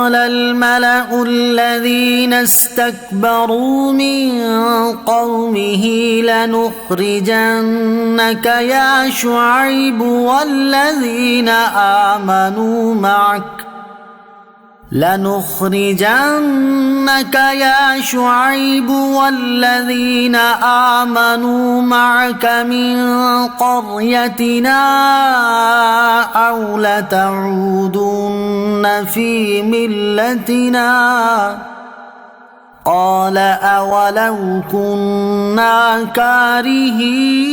قال الملأ الذين استكبروا من قومه لنخرجنك يا شعيب والذين آمنوا معك من قريتنا أو لتعودن في ملتنا قال أولو كنا كارهين.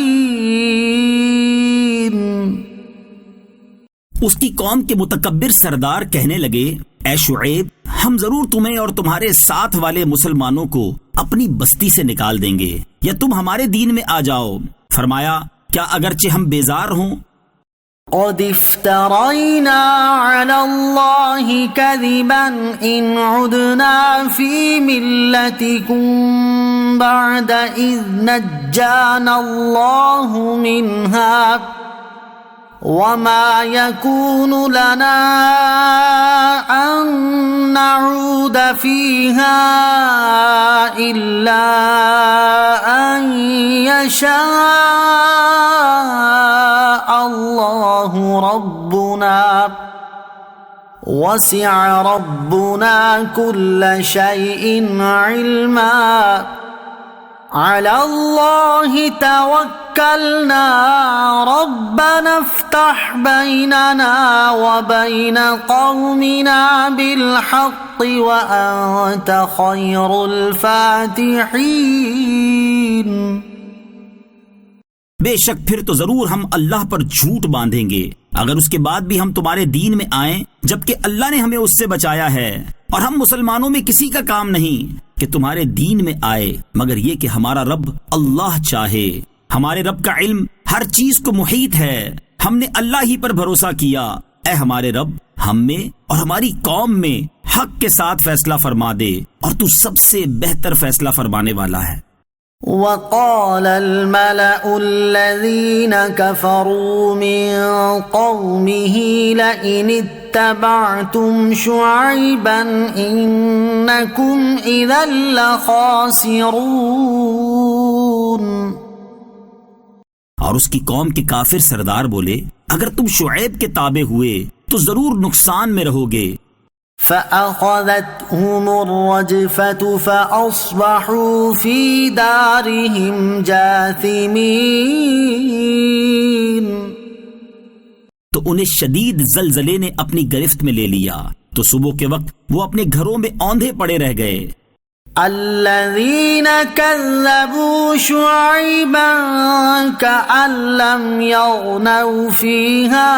اس کی قوم کے متکبر سردار کہنے لگے اے شعیب ہم ضرور تمہیں اور تمہارے ساتھ والے مسلمانوں کو اپنی بستی سے نکال دیں گے یا تم ہمارے دین میں آ جاؤ. فرمایا کیا اگرچہ ہم بیزار ہوں قد افترينا على الله كذبا إن عدنا في ملتكم بعد إذ نجانا الله منها وما يكون لنا أن نعود فيها إلا أن يشاء الله ربنا وسع ربنا كل شيء علما على الله توكلنا ربنا افتح بيننا وبين قومنا بالحق وأنت خير الفاتحين. بے شک پھر تو ضرور ہم اللہ پر جھوٹ باندھیں گے اگر اس کے بعد بھی ہم تمہارے دین میں آئیں جبکہ اللہ نے ہمیں اس سے بچایا ہے اور ہم مسلمانوں میں کسی کا کام نہیں کہ تمہارے دین میں آئے مگر یہ کہ ہمارا رب اللہ چاہے. ہمارے رب کا علم ہر چیز کو محیط ہے. ہم نے اللہ ہی پر بھروسہ کیا. اے ہمارے رب ہم میں اور ہماری قوم میں حق کے ساتھ فیصلہ فرما دے اور تو سب سے بہتر فیصلہ فرمانے والا ہے. وقال الملأ الذين كفروا من قومه لئن اتبعتم شعيبا إنكم إذا لخاسرون. اور اس کی قوم کے کافر سردار بولے اگر تم شعیب کے تابع ہوئے تو ضرور نقصان میں رہو گے. فأخذتهم الرجفة فأصبحوا في دارهم جاثمين. تو انہیں شدید زلزلے نے اپنی گرفت میں لے لیا تو صبح کے وقت وہ اپنے گھروں میں اوندھے پڑے رہ گئے. الذين كذبوا شعيبا كأن لم يغنوا فيها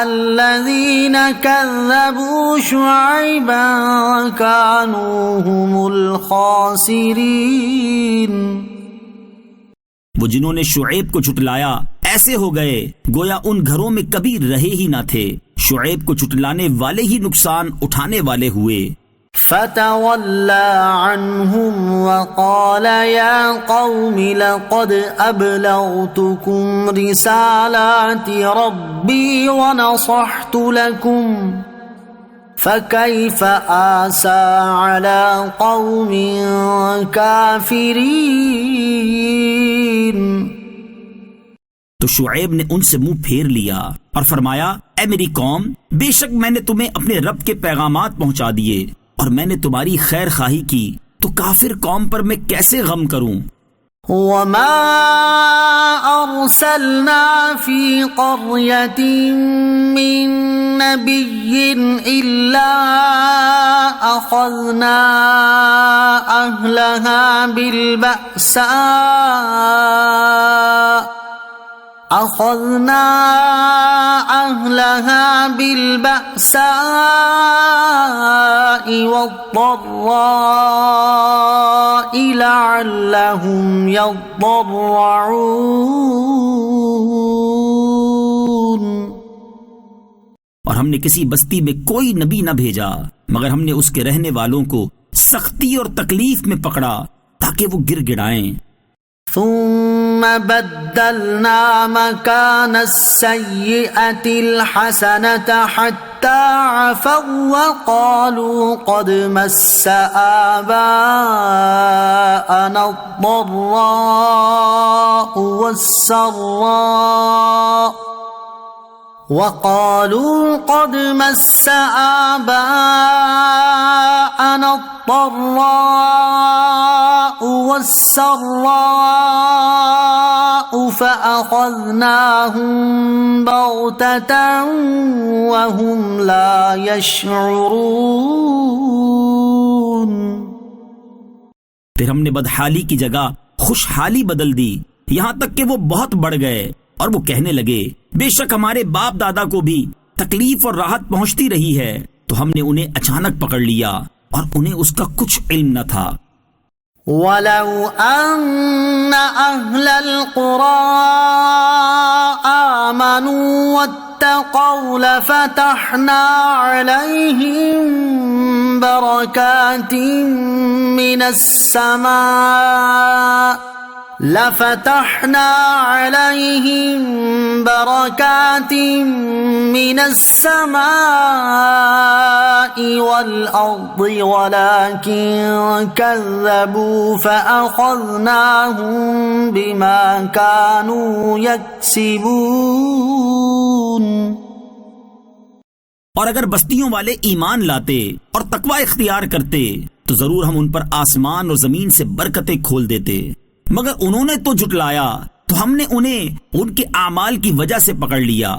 الذين كذبوا شعيبا كانوا هم الخاسرين. وہ جنہوں نے شعیب کو جھٹلایا ایسے ہو گئے گویا ان گھروں میں کبھی رہے ہی نہ تھے. شعیب کو جھٹلانے والے ہی نقصان اٹھانے والے ہوئے. فتولى عنهم وقال يا قوم لقد أبلغتكم رسالات ربي ونصحت لكم فكيف آسى على قوم كافرين. تو شعیب نے ان سے منہ پھیر لیا اور فرمایا اے میری قوم بے شک میں نے تمہیں اپنے رب کے پیغامات پہنچا دیے اور میں نے تمہاری خیر خواہی کی تو کافر قوم پر میں کیسے غم کروں. وما ارسلنا في قرية من نبي الا اخذنا اهلها بالبأساء والضراء لعلهم يضرعون. اور ہم نے کسی بستی میں کوئی نبی نہ بھیجا مگر ہم نے اس کے رہنے والوں کو سختی اور تکلیف میں پکڑا تاکہ وہ گر گڑائیں. ثم بدلنا مكان السيئة الحسنة حتى حتى عفوا وقالوا قد مس آباءنا الضراء والسراء فأخذناهم بغتة وهم لا يشعرون. پھر ہم نے بدحالی کی جگہ خوشحالی بدل دی، یہاں تک کہ وہ بہت بڑھ گئے اور وہ کہنے لگے بے شک ہمارے باپ دادا کو بھی تکلیف اور راحت پہنچتی رہی ہے، تو ہم نے انہیں اچانک پکڑ لیا اور انہیں اس کا کچھ علم نہ تھا. وَلَوْ أَنَّ أَهْلَ الْقُرَىٰ آمَنُوا وَاتَّقَوْا لَفَتَحْنَا عَلَيْهِم بَرَكَاتٍ من السماء والأرض ولكن كذبوا فأخذناهم بما كانوا يكسبون. اور اگر بستیوں والے ایمان لاتے اور تقوی اختیار کرتے تو ضرور ہم ان پر آسمان اور زمین سے برکتیں کھول دیتے، مگر انہوں نے تو جھٹلایا تو ہم نے انہیں ان کے اعمال کی وجہ سے پکڑ لیا.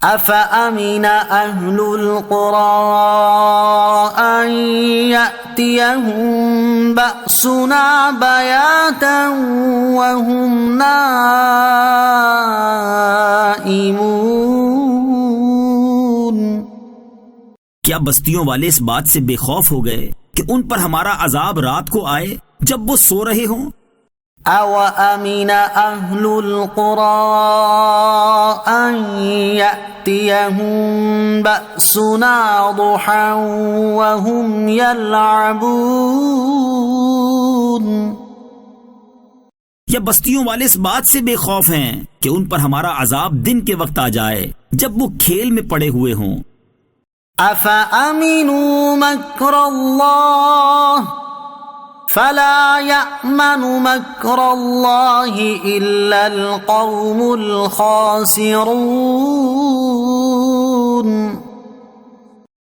أَفَأَمِنَ أَهْلُ الْقُرَىٰ أَن يَأْتِيَهُم بَأْسُنَا بَيَاتًا وَهُمْ نَائِمُونَ. کیا بستیوں والے اس بات سے بے خوف ہو گئے کہ ان پر ہمارا عذاب رات کو آئے جب وہ سو رہے ہوں؟ أَوَأَمِنَ أَهْلُ الْقُرَىٰ أَن يَأْتِيَهُم بَأْسُنَا ضُحًى وَهُمْ يَلْعَبُونَ. یا بستیوں والے اس بات سے بے خوف ہیں کہ ان پر ہمارا عذاب دن کے وقت آ جائے جب وہ کھیل میں پڑے ہوئے ہوں. أَفَأَمِنُوا مَكْرَ اللَّهِ فَلَا يَأْمَنُ مَكْرَ اللَّهِ إِلَّا الْقَوْمُ الْخَاسِرُونَ.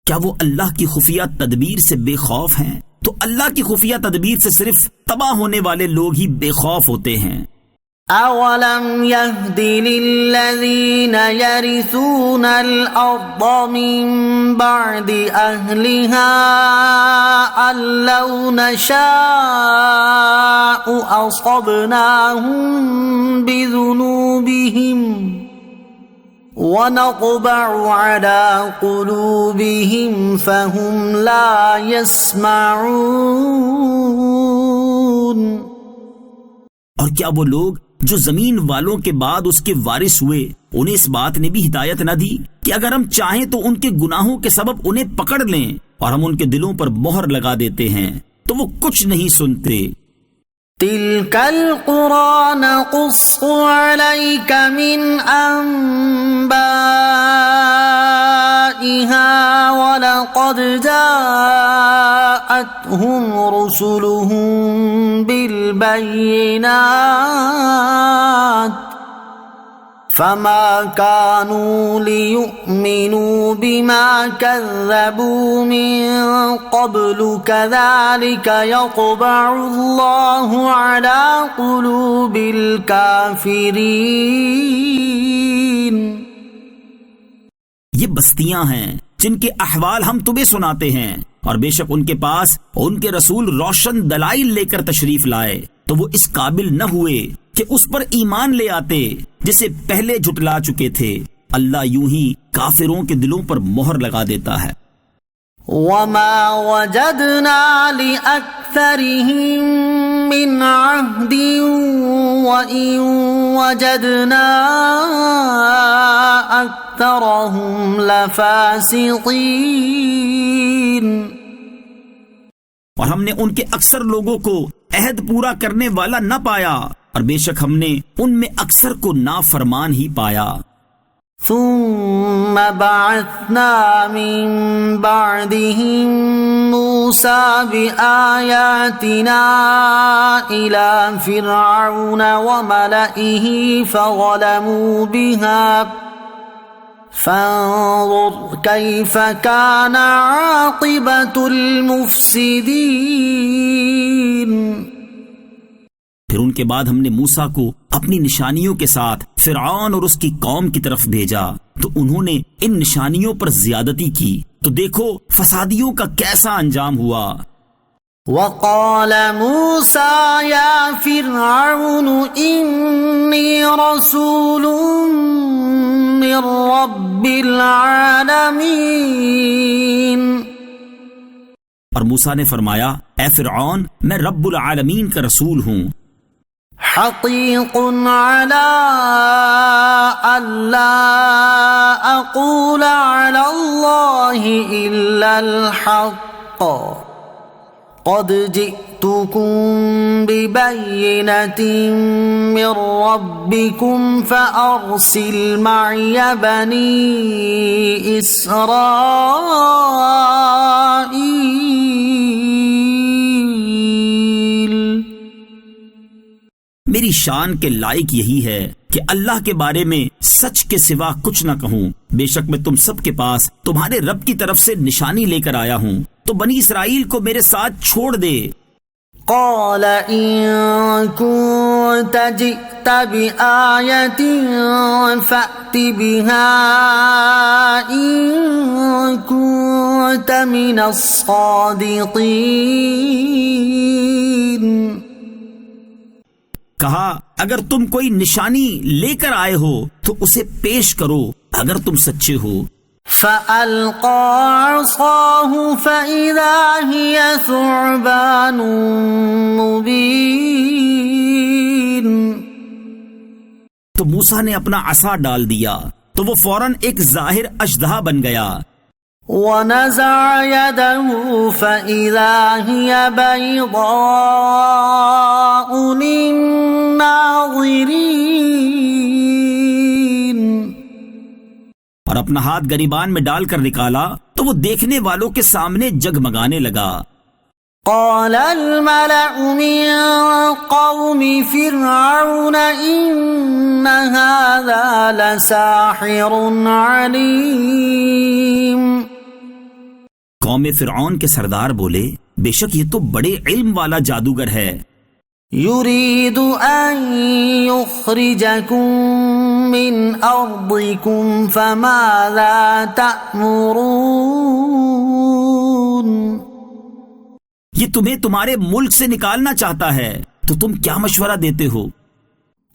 کیا وہ اللہ کی خفیہ تدبیر سے بے خوف ہیں؟ تو اللہ کی خفیہ تدبیر سے صرف تباہ ہونے والے لوگ ہی بے خوف ہوتے ہیں. أَوَلَمْ يَهْدِ لِلَّذِينَ يَرِثُونَ الْأَرْضَ مِن بَعْدِ أَهْلِهَا أَن لَّوْ نَشَاءُ أَصَبْنَاهُم بِذُنُوبِهِمْ وَنَطْبَعُ عَلَىٰ قُلُوبِهِمْ فَهُمْ لَا يَسْمَعُونَ. اور کیا وہ لوگ جو زمین والوں کے بعد اس کے وارث ہوئے انہیں اس بات نے بھی ہدایت نہ دی کہ اگر ہم چاہیں تو ان کے گناہوں کے سبب انہیں پکڑ لیں اور ہم ان کے دلوں پر مہر لگا دیتے ہیں تو وہ کچھ نہیں سنتے. تِلْكَ الْقُرَىٰ نَقُصُّ عَلَيْكَ مِنْ أَنبَائِهَا وَلَقَدْ جَاءَتْهُمْ رُسُلُهُم بِالْبَيِّنَاتِ فَمَا كَانُوا لِيُؤْمِنُوا بِمَا كَذَّبُوا مِن قَبْلُ كَذَلِكَ يَطْبَعُ اللَّهُ عَلَىٰ قُلُوبِ الْكَافِرِينَ. یہ بستیاں ہیں جن کے احوال ہم تمہیں سناتے ہیں، اور بے شک ان کے پاس ان کے رسول روشن دلائل لے کر تشریف لائے تو وہ اس قابل نہ ہوئے کہ اس پر ایمان لے آتے جسے پہلے جھٹلا چکے تھے. اللہ یوں ہی کافروں کے دلوں پر مہر لگا دیتا ہے. وَمَا وَجَدْنَا لِأَكْثَرِهِم مِّنْ عَهْدٍ وَإِن وَجَدْنَا أَكْثَرَهُمْ لَفَاسِقِينَ. اور ہم نے ان کے اکثر لوگوں کو عہد پورا کرنے والا نہ پایا، اور بے شک ہم نے ان میں اکثر کو نافرمان ہی پایا. ثم بعثنا من بعدهم موسى بآياتنا إلى فرعون وملئه فظلموا بها فانظر كيف كان عاقبة المفسدين۔ پھر ان کے بعد ہم نے موسیٰ کو اپنی نشانیوں کے ساتھ فرعون اور اس کی قوم کی طرف بھیجا، تو انہوں نے ان نشانیوں پر زیادتی کی، تو دیکھو فسادیوں کا کیسا انجام ہوا۔ وقال موسى يا فرعون إني رسول من رب العالمين۔ اور موسیٰ نے فرمایا، اے فرعون، میں رب العالمین کا رسول ہوں، حقيق على ألا أقول على الله إلا الحق، قد جئتكم ببينة من ربكم فأرسل معي بني إسرائيل۔ میری شان کے لائق یہی ہے کہ اللہ کے بارے میں سچ کے سوا کچھ نہ کہوں، بے شک میں تم سب کے پاس تمہارے رب کی طرف سے نشانی لے کر آیا ہوں، تو بنی اسرائیل کو میرے ساتھ چھوڑ دے۔ قال إن كنت جئت بآية فأت بها إن كنت من الصادقين۔ کہا اگر تم کوئی نشانی لے کر آئے ہو تو اسے پیش کرو اگر تم سچے ہو۔ فألقى عصاه فإذا هي ثعبان مبين۔ تو موسیٰ نے اپنا عصا ڈال دیا تو وہ فوراً ایک ظاہر اژدہا بن گیا۔ ونزع يده فإذا هي بيضاء للناظرين۔ اور اپنا ہاتھ گریبان میں ڈال کر نکالا تو وہ دیکھنے والوں کے سامنے جگمگانے لگا۔ قال الملأ من قوم فرعون إن هذا لساحر عليم۔ قوم فرعون کے سردار بولے، بے شک یہ تو بڑے علم والا جادوگر ہے، يريد أن يخرجكم من أرضكم فماذا تأمرون۔ یہ تمہیں تمہارے ملک سے نکالنا چاہتا ہے، تو تم کیا مشورہ دیتے ہو؟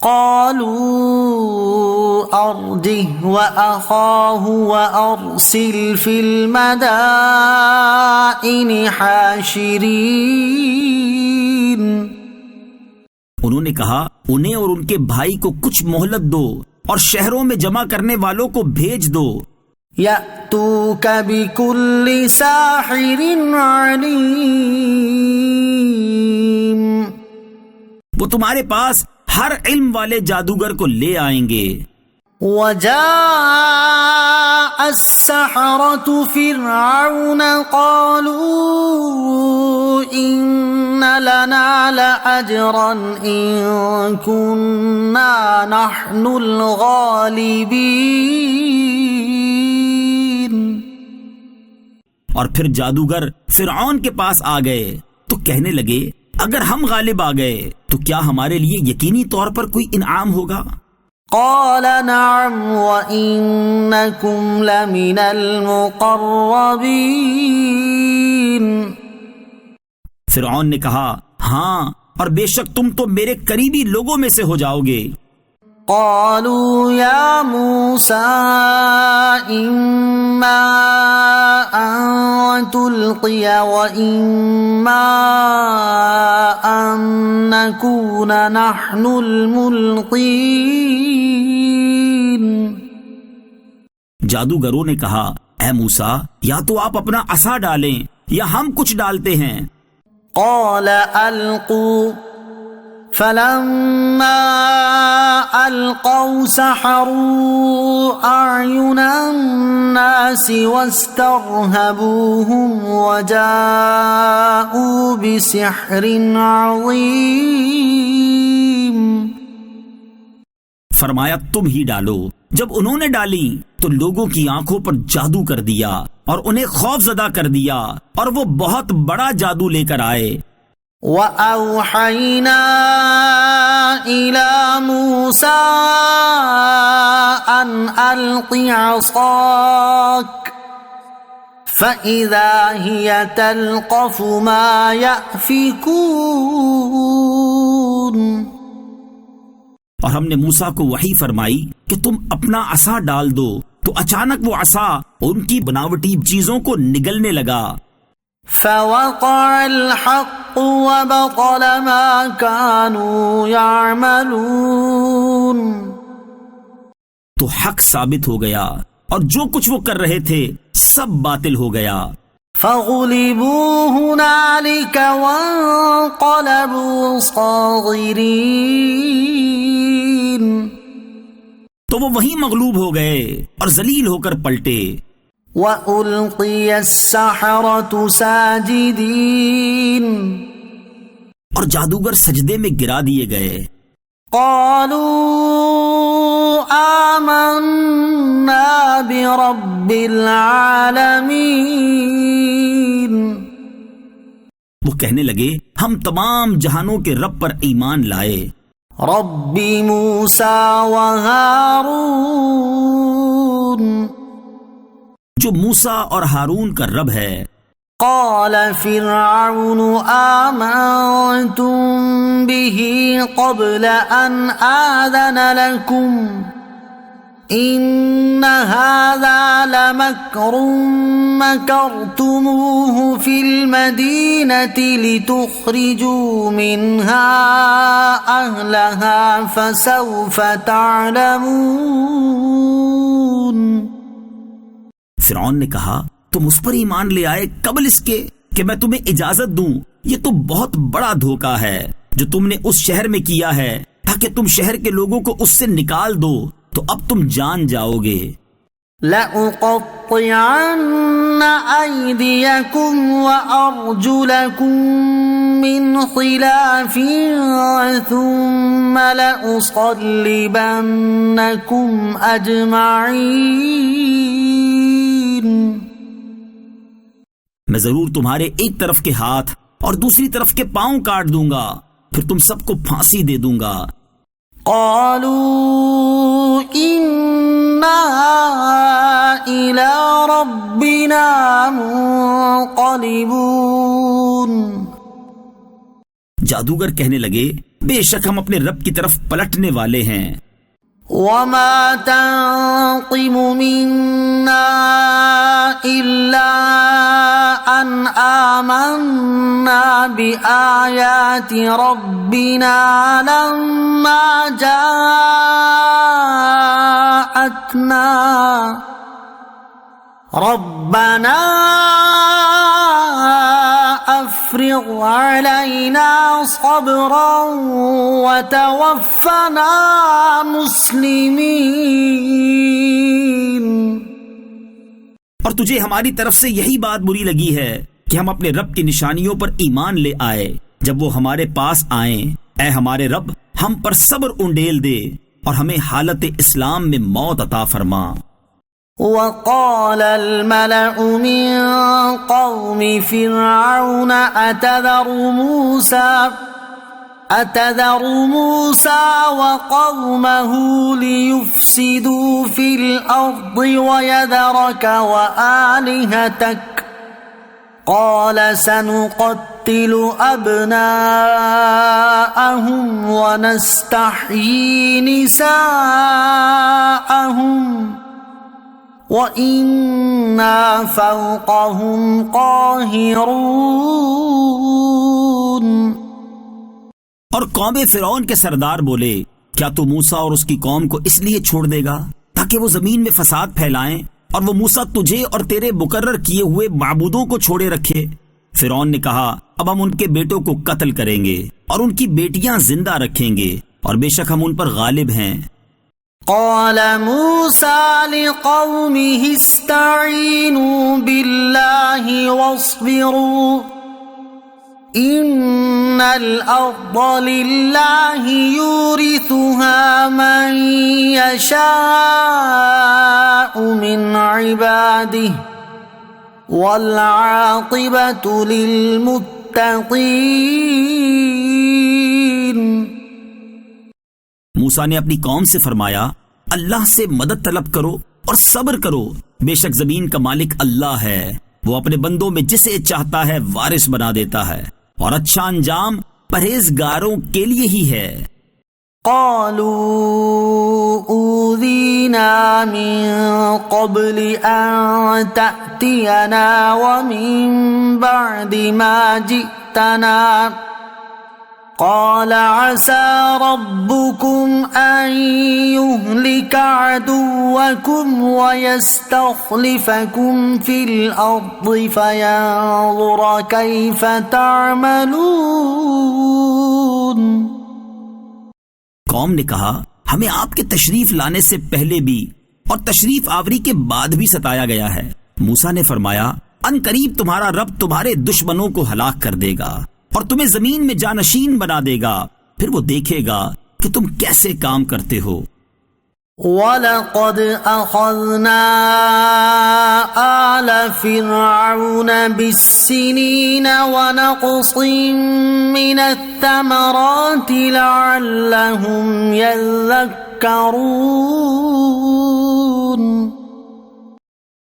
قالوا أرجه وأخاه وأرسل في المدائن حاشرين۔ انہوں نے کہا انہیں اور ان کے بھائی کو کچھ مہلت دو اور شہروں میں جمع کرنے والوں کو بھیج دو۔ يأتوك بكل ساحر عليم۔ وہ تمہارے پاس ہر علم والے جادوگر کو لے آئیں گے۔ وجاء السحرة فرعون قالوا إن لنا لأجرا إن كنا نحن الغالبين۔ اور پھر جادوگر فرعون کے پاس آ گئے تو کہنے لگے اگر ہم غالب آ گئے تو کیا ہمارے لیے یقینی طور پر کوئی انعام ہوگا؟ قال نعم وإنكم لمن المقربين۔ فرعون نے کہا ہاں، اور بے شک تم تو میرے قریبی لوگوں میں سے ہو جاؤ گے۔ قالوا يا موسى إما أن تلقي وإما أن نكون نحن الملقين۔ جادوگروں نے کہا اے موسیٰ، یا تو آپ اپنا عصا ڈالیں یا ہم کچھ ڈالتے ہیں۔ قال ألقوا فلما القوا سحروا اعین الناس واسترهبوهم وجاءوا بسحر عظیم. فرمایا تم ہی ڈالو. جب انہوں نے ڈالی تو لوگوں کی آنکھوں پر جادو کر دیا اور انہیں خوف زدہ کر دیا اور وہ بہت بڑا جادو لے کر آئے. وَأَوْحَيْنَا إِلَى مُوسَىٰ أَنْ أَلْقِ عَصَاكَ فَإِذَا هِيَ تَلْقَفُ مَا يَأْفِكُونَ. اور ہم نے موسیٰ کو وحی فرمائی کہ تم اپنا عصا ڈال دو تو اچانک وہ عصا ان کی بناوٹی چیزوں کو نگلنے لگا. فَوَقَعَ الْحَقُّ وَبَطَلَ مَا كَانُوا يَعْمَلُونَ. تو حق ثابت ہو گیا اور جو کچھ وہ کر رہے تھے سب باطل ہو گیا. فَغُلِبُوا هُنَالِكَ وَانقَلَبُوا صَاغِرِينَ. تو وہ وہیں مغلوب ہو گئے اور ذلیل ہو کر پلٹے. وَأُلْقِيَ السَّحَرَةُ سَاجِدِينَ. اور جادوگر سجدے میں گرا دیے گئے. قَالُوا آمَنَّا بِرَبِّ الْعَالَمِينَ. وہ کہنے لگے ہم تمام جہانوں کے رب پر ایمان لائے. رب موسیٰ وہارون. جو موسیٰ اور ہارون کا رب ہے. قال فرعون آمنتم به قبل ان آذن لكم ان هذا لمكر مكرتموه في المدينة لتخرجوا منها أهلها فسوف تعلمون. فرعون نے کہا تم اس پر ایمان لے آئے قبل اس کے کہ میں تمہیں اجازت دوں. یہ تو بہت بڑا دھوکہ ہے جو تم نے اس شہر میں کیا ہے تاکہ تم شہر کے لوگوں کو اس سے نکال دو تو اب تم جان جاؤ گے. لَأُقَطِّعَنَّ أَيْدِيَكُمْ وَأَرْجُلَكُمْ مِنْ خِلَافٍ ثُمَّ لَأُصَلِّبَنَّكُمْ أَجْمَعِينَ. میں ضرور تمہارے ایک طرف کے ہاتھ اور دوسری طرف کے پاؤں کاٹ دوں گا پھر تم سب کو پھانسی دے دوں گا. قالوا إنا إلى ربنا منقلبون. جادوگر کہنے لگے بے شک ہم اپنے رب کی طرف پلٹنے والے ہیں. وما تنقم منا إلا أن آمنا بآيات ربنا لما جاءتنا ربنا افرغ علينا صبرا وتوفنا مسلمين. اور تجھے ہماری طرف سے یہی بات بری لگی ہے کہ ہم اپنے رب کی نشانیوں پر ایمان لے آئے. جب وہ ہمارے پاس آئیں اے ہمارے رب ہم پر صبر انڈیل دے اور ہمیں حالت اسلام میں موت عطا فرما. وقال الملأ من قوم فرعون أتذر موسى وقومه ليفسدوا في الأرض ويذرك وآلهتك قال سنقتل أبناءهم ونستحيي نساءهم وَإِنَّا فَوْقَهُمْ قَاهِرُونَ. اور قوم فرعون کے سردار بولے کیا تو موسیٰ اور اس کی قوم کو اس لیے چھوڑ دے گا تاکہ وہ زمین میں فساد پھیلائیں اور وہ موسیٰ تجھے اور تیرے مقرر کیے ہوئے معبودوں کو چھوڑے رکھے؟ فرعون نے کہا اب ہم ان کے بیٹوں کو قتل کریں گے اور ان کی بیٹیاں زندہ رکھیں گے اور بے شک ہم ان پر غالب ہیں۔ قال موسى لقومه استعينوا بالله واصبروا إن الأرض لله يورثها من يشاء من عباده والعاقبة للمتقين۔ موسیٰ نے اپنی قوم سے فرمایا اللہ سے مدد طلب کرو اور صبر کرو، بے شک زمین کا مالک اللہ ہے، وہ اپنے بندوں میں جسے چاہتا ہے وارث بنا دیتا ہے، اور اچھا انجام پرہیزگاروں کے لیے ہی ہے۔ قالوا اوذینا من قبل ان تأتینا ومن بعد ما جئتنا قال عسى ربكم أن يهلك عدوكم ويستخلفكم في الأرض فينظر كيف تعملون۔ قوم نے کہا ہمیں آپ کے تشریف لانے سے پہلے بھی اور تشریف آوری کے بعد بھی ستایا گیا ہے۔ موسیٰ نے فرمایا ان قریب تمہارا رب تمہارے دشمنوں کو ہلاک کر دے گا اور تمہیں زمین میں جانشین بنا دے گا، پھر وہ دیکھے گا کہ تم کیسے کام کرتے ہو۔ وَلَقَدْ أَخَذْنَا آلَ فِرْعَوْنَ بِالسِّنِينَ وَنَقْصٍ مِّنَ الثَّمَرَاتِ لَعَلَّهُمْ يَذَّكَّرُونَ۔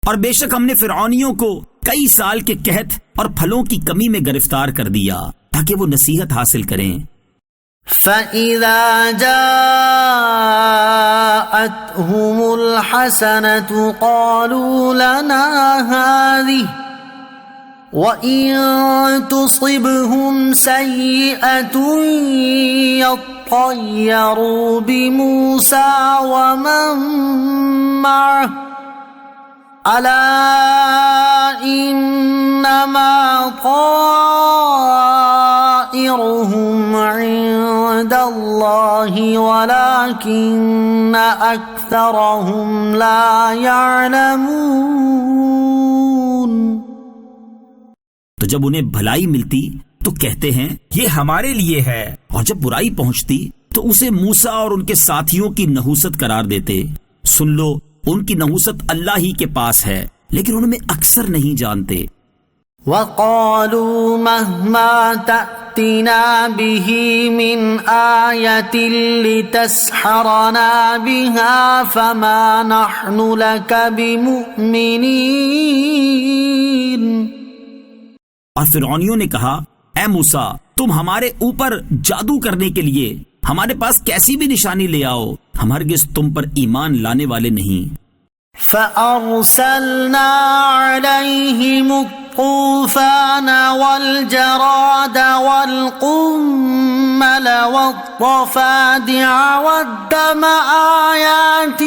اور بے شک ہم نے فرعونیوں کو کئی سال کے قحط اور پھلوں کی کمی میں گرفتار کر دیا تاکہ وہ نصیحت حاصل کریں۔ فَإِذَا جَاءَتْهُمُ الْحَسَنَةُ قَالُوا لَنَا هَٰذِهِ وَإِن تُصِبْهُمْ سَيِّئَةٌ يَطَّيَّرُوا بِمُوسَىٰ وَمَن مَّعَهُ أَلَا إِنَّمَا طَائِرُهُمْ عِندَ اللَّهِ وَلَٰكِنَّ أَكْثَرَهُمْ لَا يَعْلَمُونَ۔ تو جب انہیں بھلائی ملتی تو کہتے ہیں یہ ہمارے لیے ہے، اور جب برائی پہنچتی تو اسے موسیٰ اور ان کے ساتھیوں کی نحوست قرار دیتے۔ سن لو ان کی نحوست اللہ ہی کے پاس ہے، لیکن ان میں اکثر نہیں جانتے۔ وَقَالُوا مَهْمَا تَأْتِنَا بِهِ مِنْ آيَةٍ لِتَسْحَرَنَا بِهَا فَمَا نَحْنُ لَكَ بِمُؤْمِنِينَ۔ اور فرعونیوں نے کہا اے موسیٰ تم ہمارے اوپر جادو کرنے کے لیے ہمارے پاس کیسی بھی نشانی لے آؤ، ہم ہرگز تم پر ایمان لانے والے نہیں۔ فَأَرْسَلْنَا عَلَيْهِمُ الطُّوفَانَ وَالْجَرَادَ وَالْقُمَّلَ وَالضَّفَادِعَ وَالدَّمَ آيَاتٍ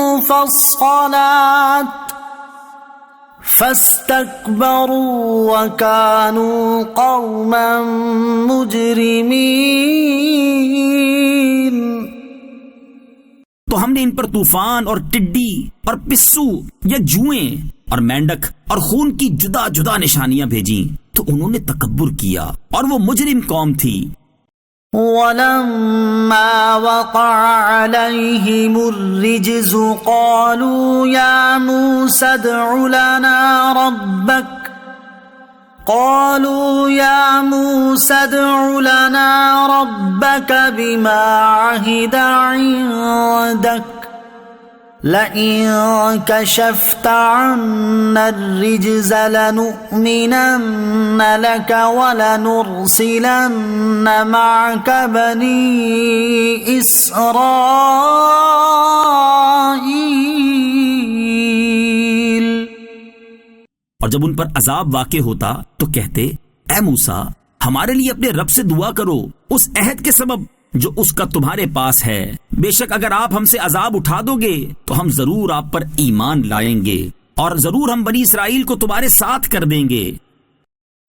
مُفَصَّلَاتٍ فَاسْتَكْبَرُوا وَكَانُوا قَوْمًا مُجْرِمِينَ۔ تو ہم نے ان پر طوفان اور ٹڈی اور پسو یا جوئیں اور مینڈک اور خون کی جدا جدا نشانیاں بھیجیں تو انہوں نے تکبر کیا اور وہ مجرم قوم تھی۔ وَلَمَّا وَقَعَ عَلَيْهِمُ الرِّجْزُ قَالُوا يَا مُوسَى ادْعُ لَنَا رَبَّكَ بِمَا عَهِدَ عِندَكَ لَئِن كَشَفْتَ عَنَّا الرِّجْزَ لَنُؤْمِنَنَّ لَكَ وَلَنُرْسِلَنَّ مَعَكَ بَنِي إِسْرَائِيلَ۔ اور جب ان پر عذاب واقع ہوتا تو کہتے اے موسیٰ ہمارے لیے اپنے رب سے دعا کرو اس عہد کے سبب جو اس کا تمہارے پاس ہے، بے شک اگر آپ ہم سے عذاب اٹھا دو گے تو ہم ضرور آپ پر ایمان لائیں گے اور ضرور ہم بنی اسرائیل کو تمہارے ساتھ کر دیں گے۔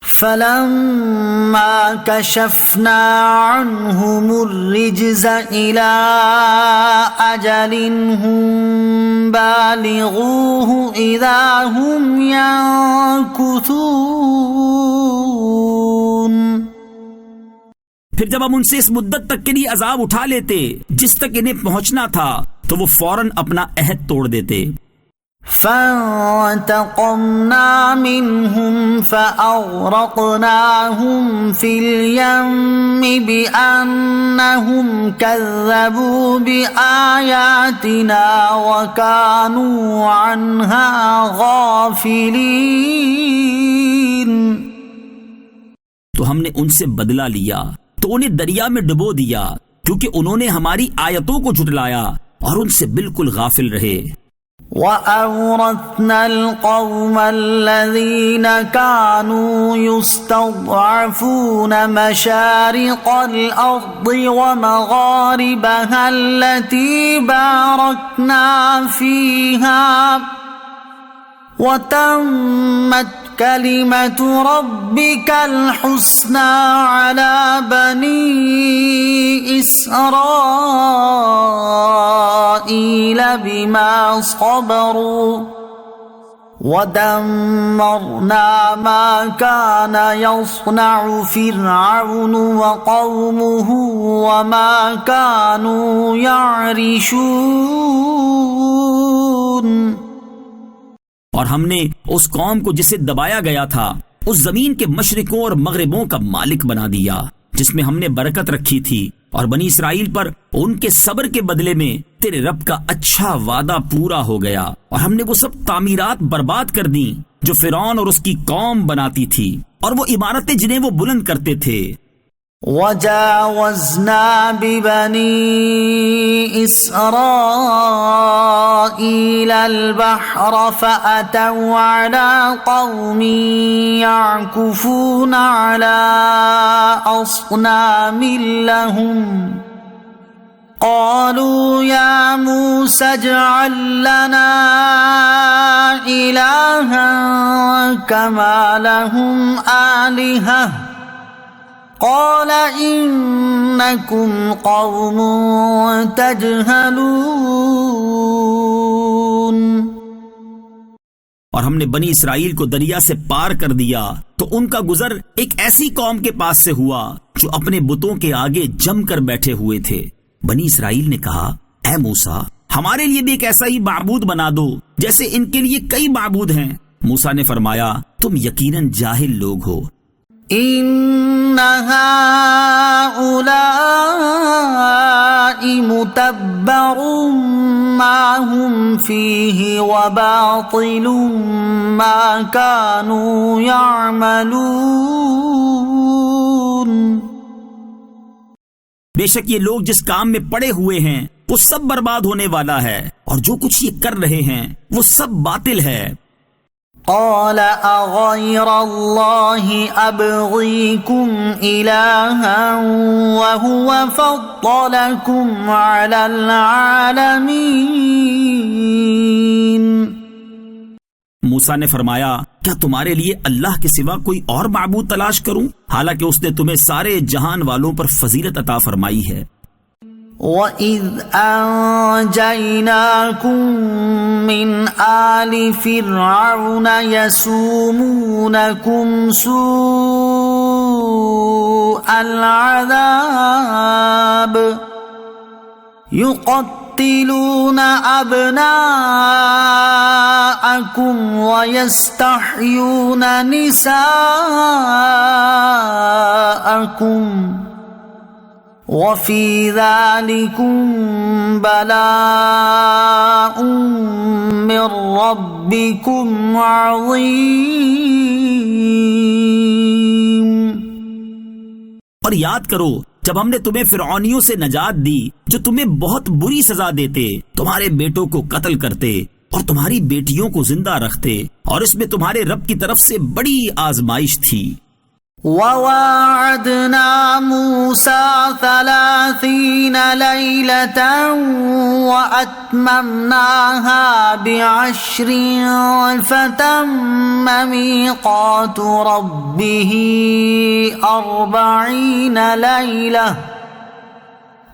فلما كشفنا عنهم الرجز إلى أجل هم بالغوه إذا هم ينكثون. پھر جب ہم ان سے اس مدت تک کے لیے عذاب اٹھا لیتے جس تک انہیں پہنچنا تھا تو وہ فوراً اپنا عہد توڑ دیتے. فانتقمنا منهم فأغرقناهم في اليم بأنهم كذبوا بآياتنا وكانوا عنها غافلين. تو ہم نے ان سے بدلہ لیا تو انہیں دریا میں ڈبو دیا کیونکہ انہوں نے ہماری آیتوں کو جھٹلایا اور ان سے بالکل غافل رہے. وَأَوْرَثْنَا الْقَوْمَ الَّذِينَ كَانُوا يُسْتَضْعَفُونَ مَشَارِقَ الْأَرْضِ وَمَغَارِبَهَا الَّتِي بَارَكْنَا فِيهَا وَتَمَّتْ كَلِمَةُ رَبِّكَ الْحُسْنَى عَلَى بَنِي إِسْرَائِيلَ بِمَا صَبَرُوا وَدَمَّرْنَا مَا كَانَ يَصْنَعُ فِرْعَوْنُ وَقَوْمُهُ وَمَا كَانُوا يَعْرِشُونَ. اور ہم نے اس قوم کو جسے دبایا گیا تھا اس زمین کے مشرقوں اور مغربوں کا مالک بنا دیا جس میں ہم نے برکت رکھی تھی، اور بنی اسرائیل پر ان کے صبر کے بدلے میں تیرے رب کا اچھا وعدہ پورا ہو گیا، اور ہم نے وہ سب تعمیرات برباد کر دیں جو فرعون اور اس کی قوم بناتی تھی، اور وہ عمارتیں جنہیں وہ بلند کرتے تھے. وَجَاوَزْنَا بِبَنِي إِسْرَائِيلَ الْبَحْرَ فَأَتَوْا عَلَى قَوْمٍ يَعْكُفُونَ عَلَى أَصْنَامٍ لَهُمْ قَالُوا يَا مُوسَى اجْعَل لَّنَا إِلَٰهًا كَمَا لَهُمْ آلِهَةٌ قال انکم قوم تجہلون. اور ہم نے بنی اسرائیل کو دریا سے پار کر دیا تو ان کا گزر ایک ایسی قوم کے پاس سے ہوا جو اپنے بتوں کے آگے جم کر بیٹھے ہوئے تھے. بنی اسرائیل نے کہا، اے موسیٰ ہمارے لیے بھی ایک ایسا ہی معبود بنا دو جیسے ان کے لیے کئی معبود ہیں. موسیٰ نے فرمایا، تم یقیناً جاہل لوگ ہو. ان هؤلاء متبر ما هم فيه وباطل ما كانوا يعملون. بے شک یہ لوگ جس کام میں پڑے ہوئے ہیں وہ سب برباد ہونے والا ہے، اور جو کچھ یہ کر رہے ہیں وہ سب باطل ہے. قال اغير الله ابغيكم الها وهو فضلكم على العالمين. موسیٰ نے فرمایا، کیا تمہارے لیے اللہ کے سوا کوئی اور معبود تلاش کروں حالانکہ اس نے تمہیں سارے جہان والوں پر فضیلت عطا فرمائی ہے. وَإِذْ أَنْجَيْنَاكُمْ مِنْ آلِ فِرْعَوْنَ يَسُومُونَكُمْ سُوءَ الْعَذَابِ يُقَتِّلُونَ أَبْنَاءَكُمْ وَيَسْتَحْيُونَ نِسَاءَكُمْ وَفِي ذَلِكُمْ بَلَاءٌ مِّن رَّبِّكُمْ عَظِيمٌ. اور یاد کرو جب ہم نے تمہیں فرعونیوں سے نجات دی جو تمہیں بہت بری سزا دیتے، تمہارے بیٹوں کو قتل کرتے اور تمہاری بیٹیوں کو زندہ رکھتے، اور اس میں تمہارے رب کی طرف سے بڑی آزمائش تھی. وواعدنا موسى 30 ليلة وأتممناها ب10 فتم ميقات ربه 40 ليلة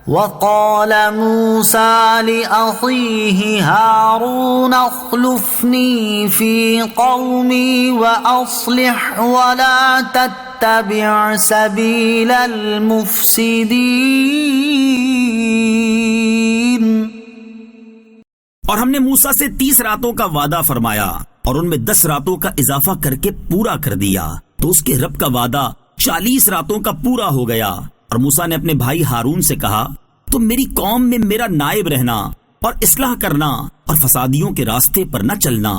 وقال موسى لأخيه هارون اخلفني في قومي وأصلح ولا تتبع سبيل المفسدين. اور ہم نے موسیٰ سے 30 راتوں کا وعدہ فرمایا اور ان میں 10 راتوں کا اضافہ کر کے پورا کر دیا، تو اس کے رب کا وعدہ 40 راتوں کا پورا ہو گیا. اور موسیٰ نے اپنے بھائی ہارون سے کہا، تم میری قوم میں میرا نائب رہنا اور اصلاح کرنا اور فسادیوں کے راستے پر نہ چلنا.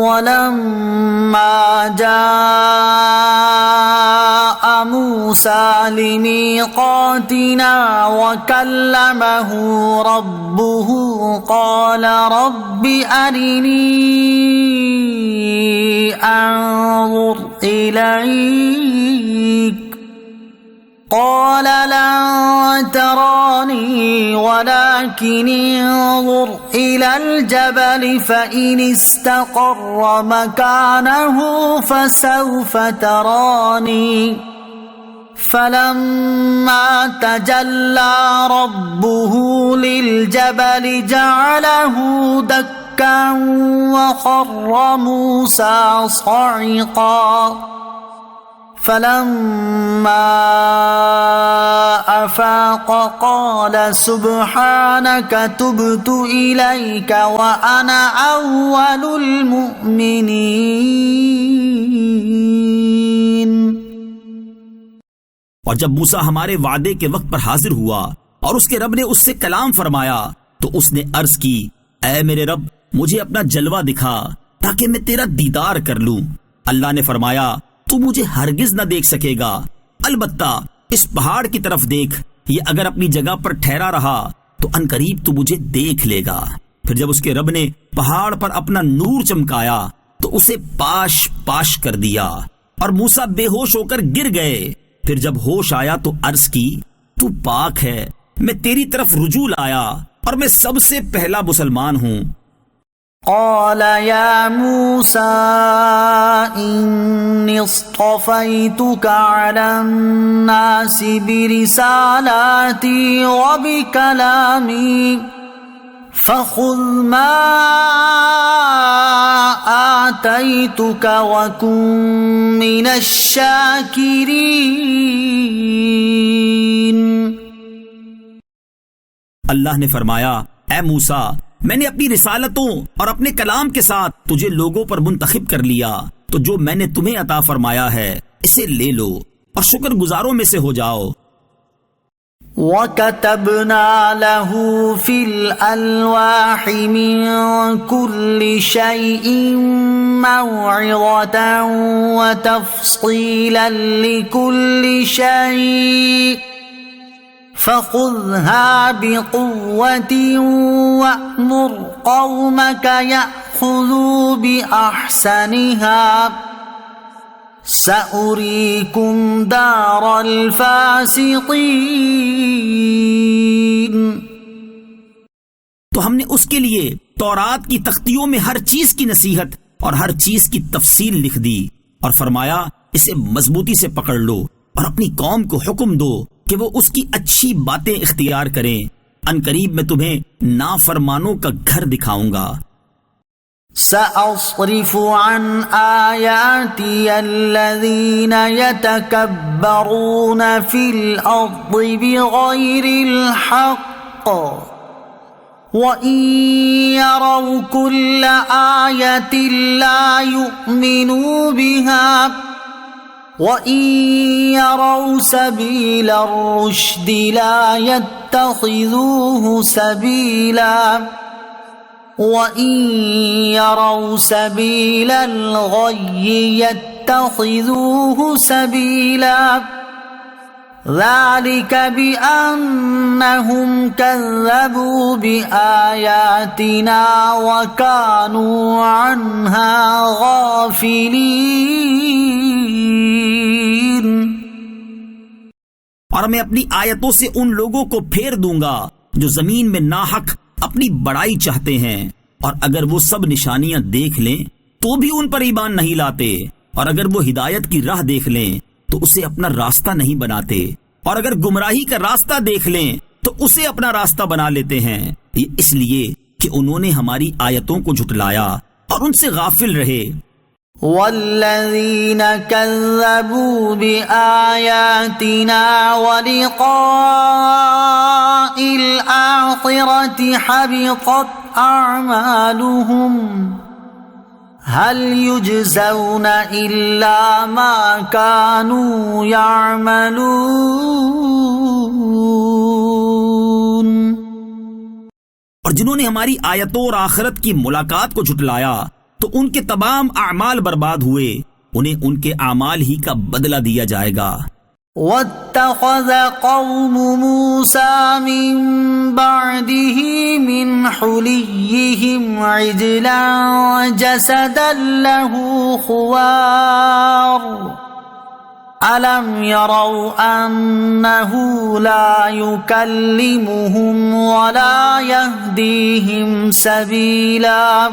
وَلَمَّا جَاءَ مُوسَى لِمِيقَاتِنَا وَكَلَّمَهُ رَبُّهُ قَالَ رَبِّ أَرِنِي أَنظُرْ إِلَيْكَ قال لن تراني ولكن انظر إلى الجبل فإن استقر مكانه فسوف تراني فلما تجلى ربه للجبل جعله دكا وخر موسى صعقا فلما أفاق قال سبحانك تبت إليك وأنا أول المؤمنين. اور جب موسیٰ ہمارے وعدے کے وقت پر حاضر ہوا اور اس کے رب نے اس سے کلام فرمایا تو اس نے عرض کی، اے میرے رب مجھے اپنا جلوہ دکھا تاکہ میں تیرا دیدار کر لوں. اللہ نے فرمایا، تو مجھے ہرگز نہ دیکھ سکے گا، البتہ اس پہاڑ کی طرف دیکھ، یہ اگر اپنی جگہ پر ٹھہرا رہا تو عنقریب تو مجھے دیکھ لے گا. پھر جب اس کے رب نے پہاڑ پر اپنا نور چمکایا تو اسے پاش پاش کر دیا اور موسیٰ بے ہوش ہو کر گر گئے. پھر جب ہوش آیا تو عرض کی، تو پاک ہے، میں تیری طرف رجوع آیا اور میں سب سے پہلا مسلمان ہوں. قال يا موسى إني اصطفيتك على الناس برسالاتي وبكلامي فخذ ما آتيتك وكن من الشاكرين. اللہ نے فرمایا، اے موسیٰ میں نے اپنی رسالتوں اور اپنے کلام کے ساتھ تجھے لوگوں پر منتخب کر لیا، تو جو میں نے تمہیں عطا فرمایا ہے اسے لے لو اور شکر گزاروں میں سے ہو جاؤ. وَكَتَبْنَا لَهُ فِي الْأَلْوَاحِ مِنْ كُلِّ شَيْءٍ مَوْعِظَةً وَتَفْصِيلًا لِكُلِّ شَيْءٍ فَخُذْهَا بِقُوَّةٍ وَأْمُرْ قَوْمَكَ يَأْخُذُوا بِأَحْسَنِهَا سَأُرِيكُمْ دَارَ الْفَاسِقِينَ. تو ہم نے اس کے لیے تورات کی تختیوں میں ہر چیز کی نصیحت اور ہر چیز کی تفصیل لکھ دی اور فرمایا، اسے مضبوطی سے پکڑ لو اور اپنی قوم کو حکم دو کہ وہ اس کی اچھی باتیں اختیار کریں، عنقریب میں تمہیں نافرمانوں کا گھر دکھاؤں گا. سأصرف عن آياتي الذين يتكبرون في الأرض بغير الحق وإن يروا كل آية لا يؤمنوا بها وَإِن يَرَوْا سَبِيلَ الرُّشْدِ لَا يَتَّخِذُوهُ سَبِيلًا وَإِن يَرَوْا سَبِيلَ الْغَيِّ يَتَّخِذُوهُ سَبِيلًا ذَلِكَ بِأَنَّهُمْ كَذَّبُوا بِآيَاتِنَا وَكَانُوا عَنْهَا غَافِلِينَ. میں اپنی آیتوں سے ان لوگوں کو پھیر دوں گا جو زمین میں ناحق اپنی بڑائی چاہتے ہیں، اور اگر وہ سب نشانیاں دیکھ لیں تو بھی ان پر ایمان نہیں لاتے، اور اگر وہ ہدایت کی راہ دیکھ لیں تو اسے اپنا راستہ نہیں بناتے، اور اگر گمراہی کا راستہ دیکھ لیں تو اسے اپنا راستہ بنا لیتے ہیں۔ یہ اس لیے کہ انہوں نے ہماری آیتوں کو جھٹلایا اور ان سے غافل رہے۔ والذین کذبوا بآیاتنا ولقاء الآخرة حبطت اعمالهم هل يجزون الا ما كانوا يعملون۔ اور جنہوں نے ہماری آیتوں اور آخرت کی ملاقات کو جھٹلایا تو ان کے تمام اعمال برباد ہوئے، انہیں ان کے اعمال ہی کا بدلہ دیا جائے گا۔ واتخذ قوم موسى من بعده من حليهم عجلا جسدا له خوار ألم يروا أنه لا يكلمهم ولا يهديهم سبيلا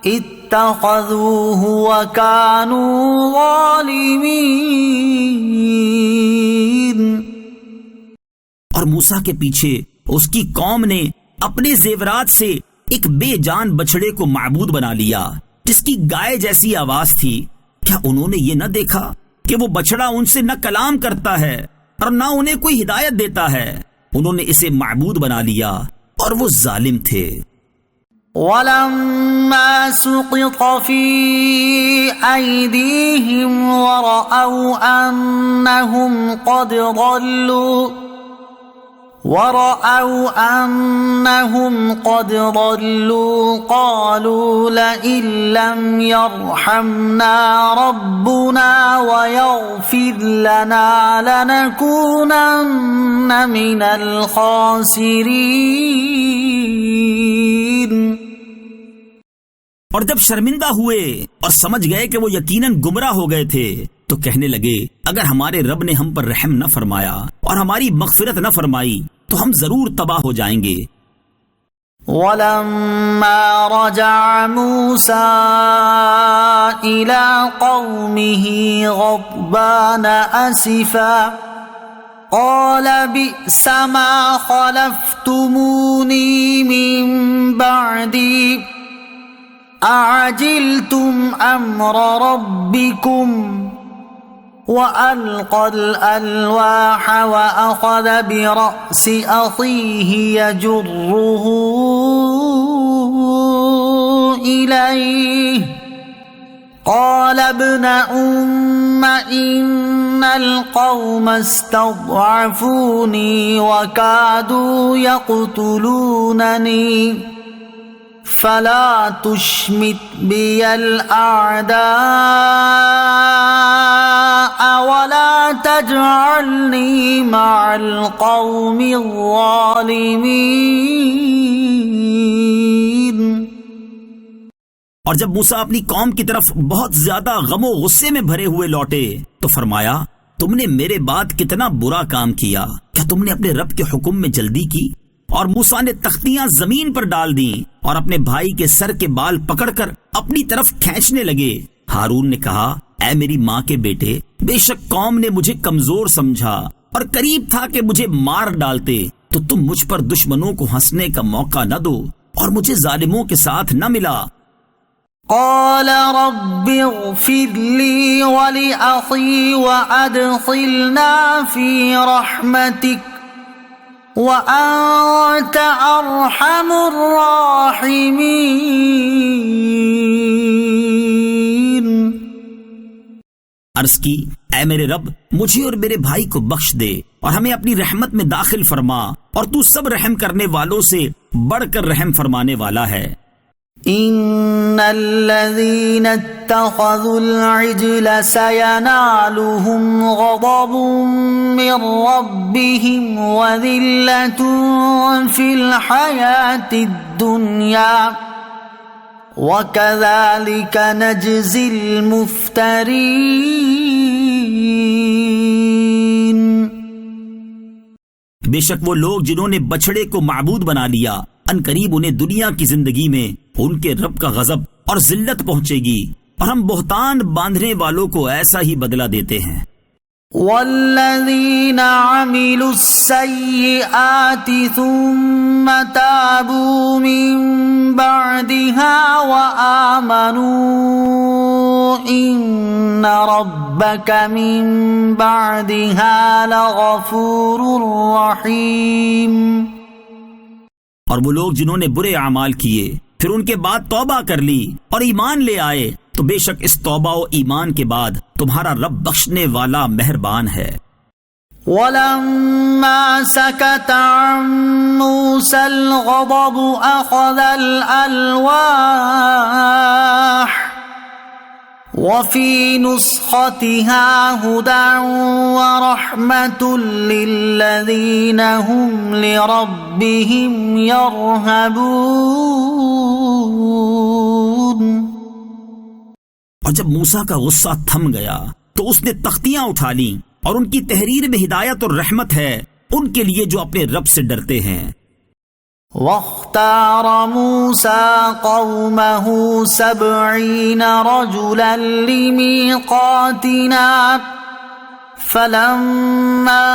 اتخذوه وكانوا ظالمين۔ اور موسیٰ کے پیچھے اس کی قوم نے اپنے زیورات سے ایک بے جان بچڑے کو معبود بنا لیا جس کی گائے جیسی آواز تھی۔ کیا انہوں نے یہ نہ دیکھا کہ وہ بچڑا ان سے نہ کلام کرتا ہے اور نہ انہیں کوئی ہدایت دیتا ہے؟ انہوں نے اسے معبود بنا لیا اور وہ ظالم تھے۔ وَلَمَّا سُقِطَ فِي أَيْدِيهِمْ وَرَأَوْا أَنَّهُمْ قَدْ ضَلُّوا قَالُوا لَئِن لَّمْ يَرْحَمْنَا رَبُّنَا وَيَغْفِرْ لَنَا لَنَكُونَنَّ مِنَ الْخَاسِرِينَ۔ اور جب شرمندہ ہوئے اور سمجھ گئے کہ وہ یقیناً گمراہ ہو گئے تھے تو کہنے لگے اگر ہمارے رب نے ہم پر رحم نہ فرمایا اور ہماری مغفرت نہ فرمائی تو ہم ضرور تباہ ہو جائیں گے۔ وَلَمَّا رَجَعَ مُوسَىٰ إِلَىٰ قَوْمِهِ غَضْبَانَ أَسِفًا قَالَ بِئْسَ مَا خَلَفْتُمُونِي مِن بَعْدِي أَعَجِلْتُمْ أَمْرَ رَبِّكُمْ وَأَلْقَى الْأَلْوَاحَ وَأَخَذَ بِرَأْسِ أَخِيهِ يَجُرُّهُ إِلَيْهِ قَالَ ابْنَ أُمَّ إِنَّ الْقَوْمَ اسْتَضْعَفُونِي وَكَادُوا يَقْتُلُونَنِي فَلَا تُشْمِتْ بِيَ الْأَعْدَاءَ وَلَا تَجْعَلْنِي مَعَ الْقَوْمِ الظَّالِمِينَ۔ اور جب موسیٰ اپنی قوم کی طرف بہت زیادہ غم و غصے میں بھرے ہوئے لوٹے تو فرمایا تم نے میرے بعد کتنا برا کام کیا، کیا تم نے اپنے رب کے حکم میں جلدی کی؟ اور موسیٰ نے تختیاں زمین پر ڈال دیں اور اپنے بھائی کے سر کے بال پکڑ کر اپنی طرف کھینچنے لگے۔ ہارون نے کہا اے میری ماں کے بیٹے، بے شک قوم نے مجھے کمزور سمجھا اور قریب تھا کہ مجھے مار ڈالتے، تو تم مجھ پر دشمنوں کو ہنسنے کا موقع نہ دو اور مجھے ظالموں کے ساتھ نہ ملا۔ قال رب اغفر لي ولأخي وأدخلنا في رحمتك وأنت أرحم الراحمين۔ عرض کی اے میرے رب مجھے اور میرے بھائی کو بخش دے اور ہمیں اپنی رحمت میں داخل فرما، اور تو سب رحم کرنے والوں سے بڑھ کر رحم فرمانے والا ہے۔ ان الذين اتخذوا العجل سينالهم غضب من ربهم وذلة في الحياة الدنيا وكذلك نجزي المفترين۔ بے شک وہ لوگ جنہوں نے بچڑے کو معبود بنا لیا، ان قریب انہیں دنیا کی زندگی میں ان کے رب کا غضب اور ذلت پہنچے گی، اور ہم بہتان باندھنے والوں کو ایسا ہی بدلہ دیتے ہیں۔ والذین عملوا السیئات ثم تابوا من بعدها وآمنوا ان ربک من بعدها لغفور رحیم۔ اور وہ لوگ جنہوں نے برے اعمال کیے پھر ان کے بعد توبہ کر لی اور ایمان لے آئے تو بے شک اس توبہ و ایمان کے بعد تمہارا رب بخشنے والا مہربان ہے۔ وَلَمَّا سَكَتَ عَن مُوسَى الْغَضَبُ أَخَذَ الْأَلْوَاحَ وَفِي نُسْخَتِهَا هُدًى وَرَحْمَةٌ لِّلَّذِينَ هُمْ لِرَبِّهِمْ يَرْهَبُونَ۔ اور جب موسیٰ کا غصہ تھم گیا تو اس نے تختیاں اٹھا لیں، اور ان کی تحریر میں ہدایت اور رحمت ہے ان کے لیے جو اپنے رب سے ڈرتے ہیں۔ واختار موسى قومه 70 رجلا لميقاتنا فلما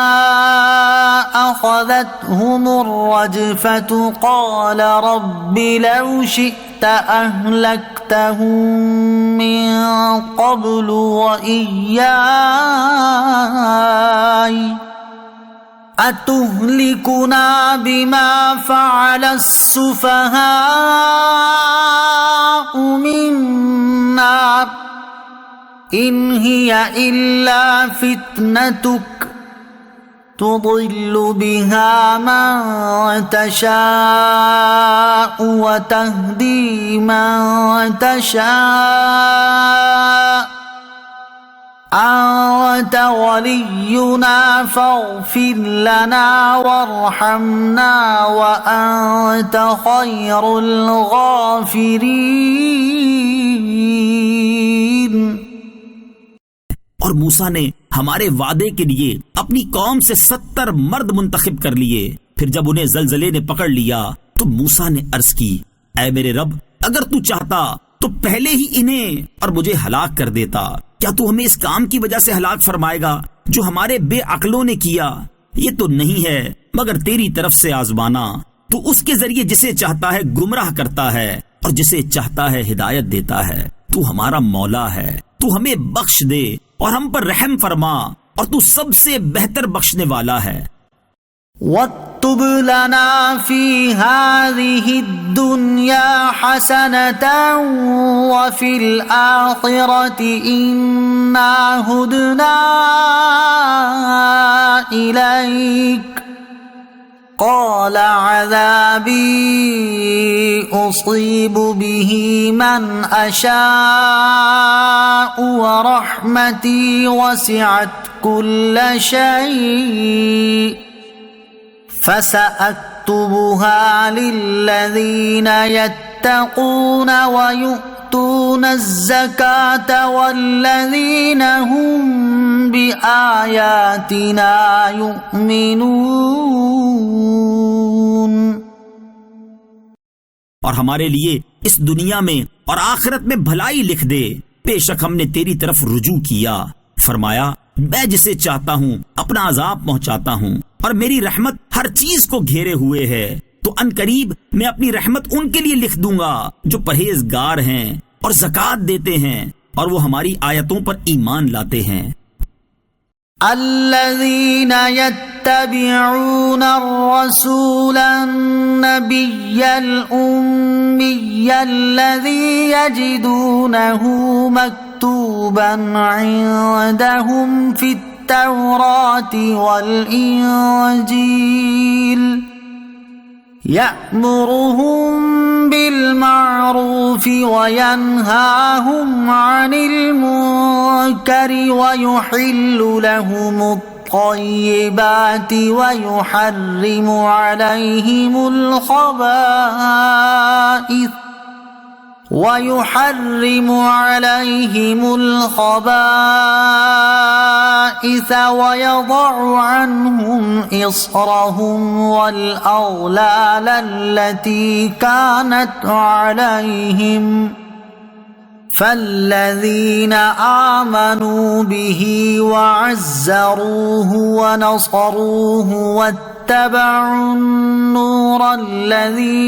أخذتهم الرجفة قال رب لو شئت أهلكتهم من قبل وإياي أتهلكنا بما فعل السفهاء منا إن هي إلا فتنتك تضل بها من تشاء وتهدي من تشاء أنت ولينا فاغفر لنا وارحمنا وأنت خير الغافرين۔ اور موسیٰ نے ہمارے وعدے کے لیے اپنی قوم سے 70 مرد منتخب کر لیے۔ پھر جب انہیں زلزلے نے پکڑ لیا تو موسیٰ نے عرض کی، اے میرے رب، اگر تو چاہتا تو پہلے ہی انہیں اور مجھے ہلاک کر دیتا۔ کیا تو ہمیں اس کام کی وجہ سے ہلاک فرمائے گا جو ہمارے بے عقلوں نے کیا؟ یہ تو نہیں ہے مگر تیری طرف سے آزمانا، تو اس کے ذریعے جسے چاہتا ہے گمراہ کرتا ہے اور جسے چاہتا ہے ہدایت دیتا ہے۔ تو ہمارا مولا ہے، تو ہمیں بخش دے اور ہم پر رحم فرما، اور تو سب سے بہتر بخشنے والا ہے۔ واكتب لنا في هذه الدنيا حسنة وفي الآخرة إنا هدنا إليك قال عذابي أصيب به من أشاء ورحمتي وسعت كل شيء فسأكتبها للذين يتقون ويؤتون الزكاة والذين هم بآياتنا يؤمنون۔ اور ہمارے لیے اس دنیا میں اور آخرت میں بھلائی لکھ دے، بے شک ہم نے تیری طرف رجوع کیا۔ فرمایا، میں جسے چاہتا ہوں اپنا عذاب پہنچاتا ہوں، اور میری رحمت ہر چیز کو گھیرے ہوئے ہے، تو ان قریب میں اپنی رحمت ان کے لیے لکھ دوں گا جو پرہیزگار ہیں اور زکوٰۃ دیتے ہیں اور وہ ہماری آیتوں پر ایمان لاتے ہیں۔ الذين يتبعون الرسول النبي الأمي الذي يجدونه مكتوبا عندهم في التوراة والإنجيل يأمرهم بالمعروف وينهاهم عن المنكر ويحل لهم الطيبات ويحرم عليهم الخبائث الْخَبَائِثَ وَيَضَعُ عَنْهُمْ إِصْرَهُمْ وَالْأَغْلَالَ الَّتِي كَانَتْ عَلَيْهِمْ فَالَّذِينَ آمَنُوا بِهِ وَعَزَّرُوهُ وَنَصَرُوهُ وَاتَّبَعُوا النُّورَ الَّذِي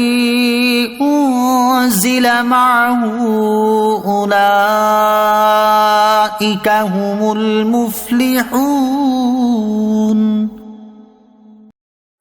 أُنزِلَ مَعَهُ أُولَئِكَ هُمُ الْمُفْلِحُونَ۔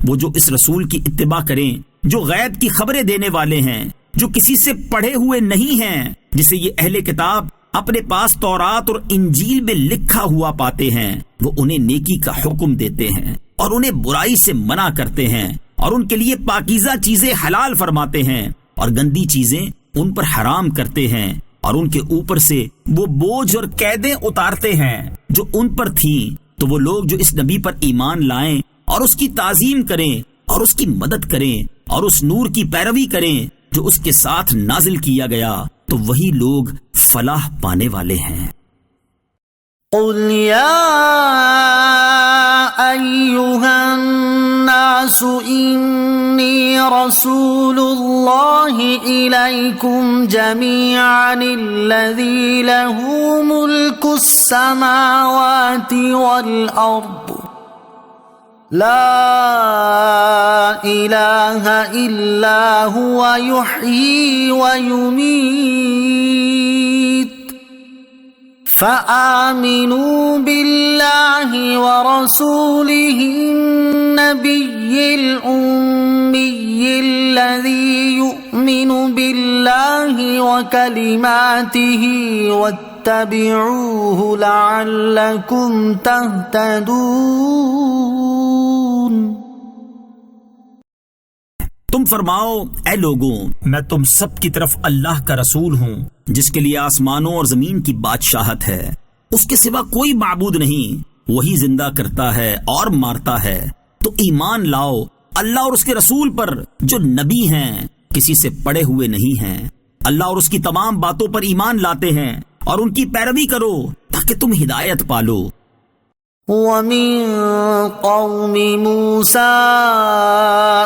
وہ جو اس رسول کی اتباع کریں جو غیب کی خبریں دینے والے ہیں، جو کسی سے پڑھے ہوئے نہیں ہیں، جسے یہ اہل کتاب اپنے پاس تورات اور انجیل میں لکھا ہوا پاتے ہیں، وہ انہیں نیکی کا حکم دیتے ہیں اور انہیں برائی سے منع کرتے ہیں، اور ان کے لیے پاکیزہ چیزیں حلال فرماتے ہیں اور گندی چیزیں ان پر حرام کرتے ہیں، اور ان کے اوپر سے وہ بوجھ اور قیدیں اتارتے ہیں جو ان پر تھیں۔ تو وہ لوگ جو اس نبی پر ایمان لائیں اور اس کی تعظیم کریں اور اس کی مدد کریں اور اس نور کی پیروی کریں جو اس کے ساتھ نازل کیا گیا، تو وہی لوگ فلاح پانے والے ہیں۔ قل یا ایھا الناس انی رسول اللہ الیکم جمیعا الذی لہ ملک السماوات والارض لا الہ الا هو یحیی ویمیت فآمنوا باللہ ورسولہ النبی الأمی الذی یؤمن باللہ وکلماتہ واتبعوہ لعلکم تہتدون۔ تم فرماؤ اے لوگوں، میں تم سب کی طرف اللہ کا رسول ہوں جس کے لیے آسمانوں اور زمین کی بادشاہت ہے، اس کے سوا کوئی معبود نہیں، وہی زندہ کرتا ہے اور مارتا ہے، تو ایمان لاؤ اللہ اور اس کے رسول پر جو نبی ہیں، کسی سے پڑھے ہوئے نہیں ہیں، اللہ اور اس کی تمام باتوں پر ایمان لاتے ہیں اور ان کی پیروی کرو تاکہ تم ہدایت پالو۔ وَمِن قَوْمِ مُوسَىٰ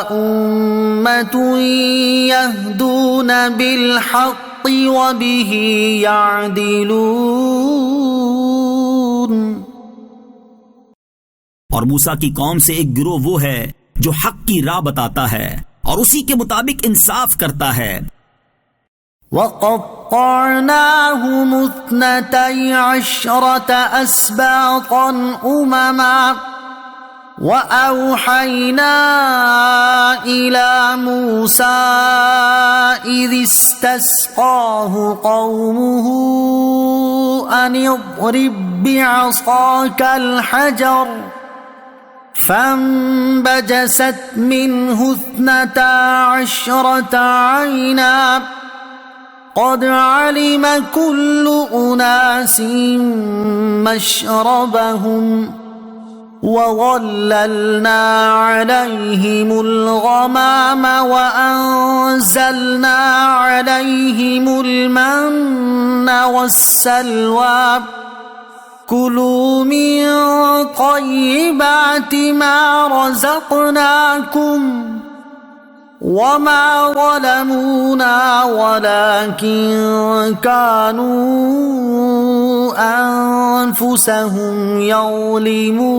أُمَّةٌ يَهْدُونَ بِالْحَقِّ وَبِهِ يَعْدِلُونَ۔ اور موسیٰ کی قوم سے ایک گروہ وہ ہے جو حق کی راہ بتاتا ہے اور اسی کے مطابق انصاف کرتا ہے۔ وَقَطَّعْنَاهُمُ اثْنَتَيْ عَشْرَةَ أَسْبَاطًا أُمَمًا وَأَوْحَيْنَا إِلَى مُوسَىٰ إِذِ اسْتَسْقَاهُ قَوْمُهُ أَنِ اضْرِب بِّعَصَاكَ الْحَجَرَ فَانبَجَسَتْ مِنْهُ اثْنَتَا عَشْرَةَ عَيْنًا قد علم كل أناس مشربهم وظللنا عليهم الغمام وأنزلنا عليهم المن والسلوى كلوا من طيبات ما رزقناكم وما ظلمونا ولكن كانوا أنفسهم يظلمون۔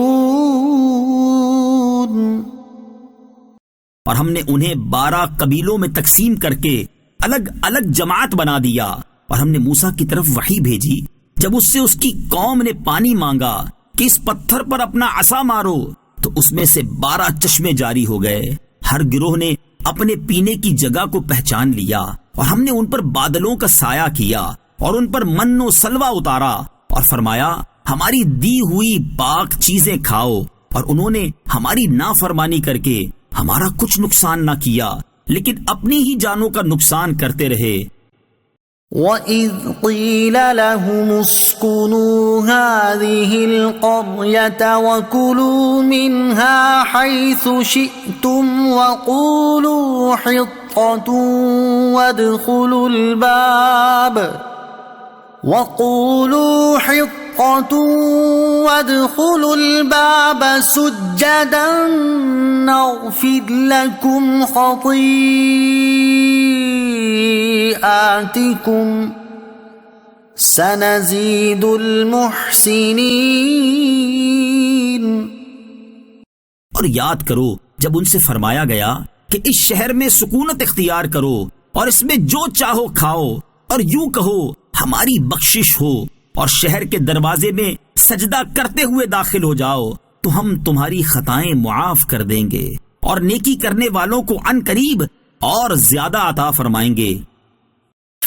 اور ہم نے انہیں 12 قبیلوں میں تقسیم کر کے الگ الگ جماعت بنا دیا، اور ہم نے موسیٰ کی طرف وحی بھیجی جب اس سے اس کی قوم نے پانی مانگا کہ اس پتھر پر اپنا عصا مارو، تو اس میں سے 12 چشمے جاری ہو گئے۔ ہر گروہ نے اپنے پینے کی جگہ کو پہچان لیا، اور ہم نے ان پر بادلوں کا سایہ کیا اور ان پر من و سلوہ اتارا، اور فرمایا ہماری دی ہوئی پاک چیزیں کھاؤ، اور انہوں نے ہماری نافرمانی کر کے ہمارا کچھ نقصان نہ کیا لیکن اپنی ہی جانوں کا نقصان کرتے رہے۔ وَإِذْ قِيلَ لَهُمُ اسْكُنُوا هَٰذِهِ الْقَرْيَةَ وَكُلُوا مِنْهَا حَيْثُ شِئْتُمْ وَقُولُوا حِطَّةٌ وَادْخُلُوا حِطَّةٌ وَادْخُلُوا الْبَابَ سُجَّدًا نَغْفِرْ لَكُمْ خَطِيئَاتِكُمْ سَنَزِيدُ الْمُحْسِنِينَ۔ اور یاد کرو جب ان سے فرمایا گیا کہ اس شہر میں سکونت اختیار کرو اور اس میں جو چاہو کھاؤ اور یوں کہو ہماری بخشش ہو، اور شہر کے دروازے میں سجدہ کرتے ہوئے داخل ہو جاؤ تو ہم تمہاری خطائیں معاف کر دیں گے اور نیکی کرنے والوں کو عن قریب اور زیادہ عطا فرمائیں گے۔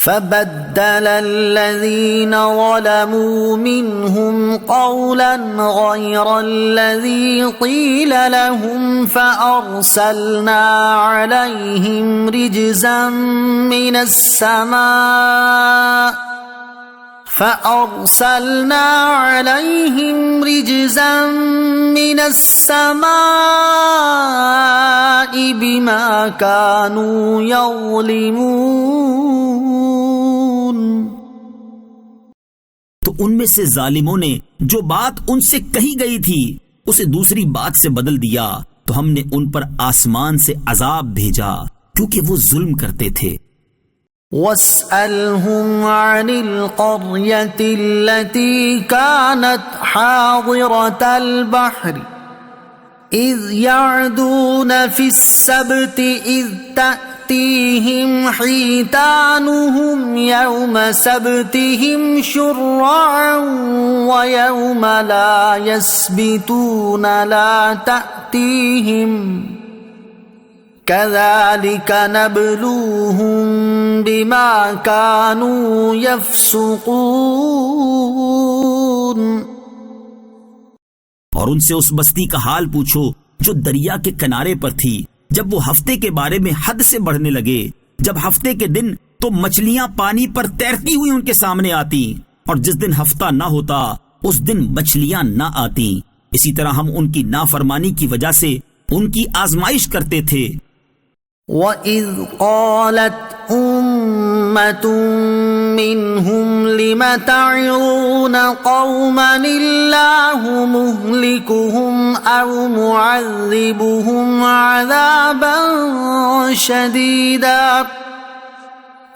فَبَدَّلَ الَّذِينَ ظَلَمُوا مِنْهُمْ قَوْلًا غَيْرَ الَّذِي قِيلَ لَهُمْ فَأَرْسَلْنَا عَلَيْهِمْ رِجْزًا مِّنَ السَّمَاءِ بِمَا كَانُوا يَظْلِمُونَ۔ تو ان میں سے ظالموں نے جو بات ان سے کہی گئی تھی اسے دوسری بات سے بدل دیا تو ہم نے ان پر آسمان سے عذاب بھیجا کیونکہ وہ ظلم کرتے تھے۔ وَاسْأَلْهُمْ عَنِ الْقَرْيَةِ الَّتِي كَانَتْ حَاضِرَةَ الْبَحْرِ إِذْ يَعْدُونَ فِي السَّبْتِ إِذْ تَأْتِيهِمْ حِيتَانُهُمْ يَوْمَ سَبْتِهِمْ شُرَّعًا وَيَوْمَ لَا يَسْبِتُونَ لَا تَأْتِيهِمْ كَذَلِكَ نَبْلُوهُمْ بِمَا كَانُوا يَفْسُقُونَ۔ اور ان سے اس بستی کا حال پوچھو جو دریا کے کنارے پر تھی جب وہ ہفتے کے بارے میں حد سے بڑھنے لگے، جب ہفتے کے دن تو مچھلیاں پانی پر تیرتی ہوئی ان کے سامنے آتی اور جس دن ہفتہ نہ ہوتا اس دن مچھلیاں نہ آتی۔ اسی طرح ہم ان کی نافرمانی کی وجہ سے ان کی آزمائش کرتے تھے۔ وَإِذْ قَالَتْ أُمَّةٌ مِّنْهُمْ لِمَ تَعِظُونَ قَوْمًا اللَّهُ مُهْلِكُهُمْ أَوْ مُعَذِّبُهُمْ عَذَابًا شَدِيدًا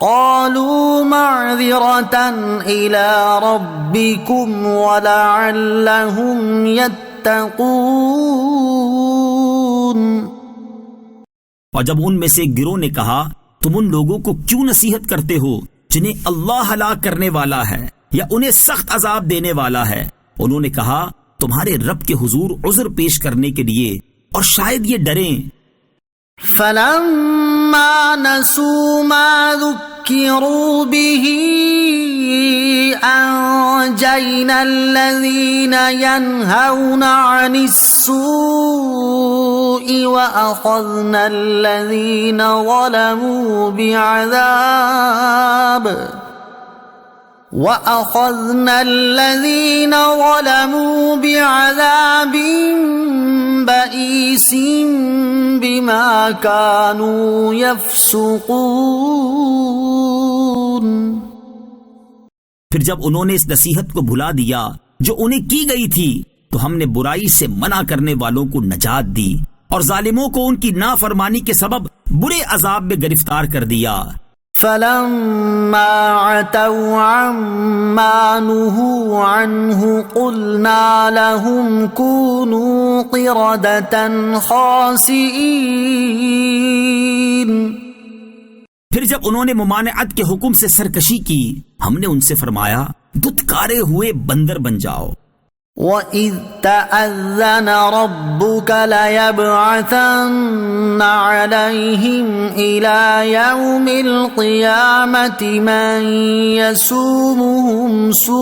قَالُوا مَعْذِرَةً إِلَى رَبِّكُمْ وَلَعَلَّهُمْ يَتَّقُونَ۔ اور جب ان میں سے ایک گروہ نے کہا تم ان لوگوں کو کیوں نصیحت کرتے ہو جنہیں اللہ ہلاک کرنے والا ہے یا انہیں سخت عذاب دینے والا ہے، انہوں نے کہا تمہارے رب کے حضور عذر پیش کرنے کے لیے اور شاید یہ ڈریں۔ فَلَمَّا نَسُوا مَا ذُكِّرُوا بِهِ أَنجَيْنَا الَّذِينَ يَنْهَوْنَ عَنِ السُّوءِ وَأَخَذْنَا الَّذِينَ ظَلَمُوا بِعَذَابٍ بَئِيسٍ بِمَا كَانُوا يَفْسُقُونَ۔ پھر جب انہوں نے اس نصیحت کو بھلا دیا جو انہیں کی گئی تھی تو ہم نے برائی سے منع کرنے والوں کو نجات دی اور ظالموں کو ان کی نافرمانی کے سبب برے عذاب میں گرفتار کر دیا۔ فَلَمَّا عَتَوْا عَمَّا نُهُوا عَنْهُ قُلْنَا لَهُمْ كُونُوا قِرَدَةً خَاسِئِينَ۔ پھر جب انہوں نے ممانعت کے حکم سے سرکشی کی ہم نے ان سے فرمایا دھتکارے ہوئے بندر بن جاؤ۔ وَإِذْ تَأَذَّنَ رَبُّكَ لَيَبْعَثَنَّ عَلَيْهِمْ إِلَى يَوْمِ الْقِيَامَةِ مَنْ يَسُومُهُمْ سُوءَ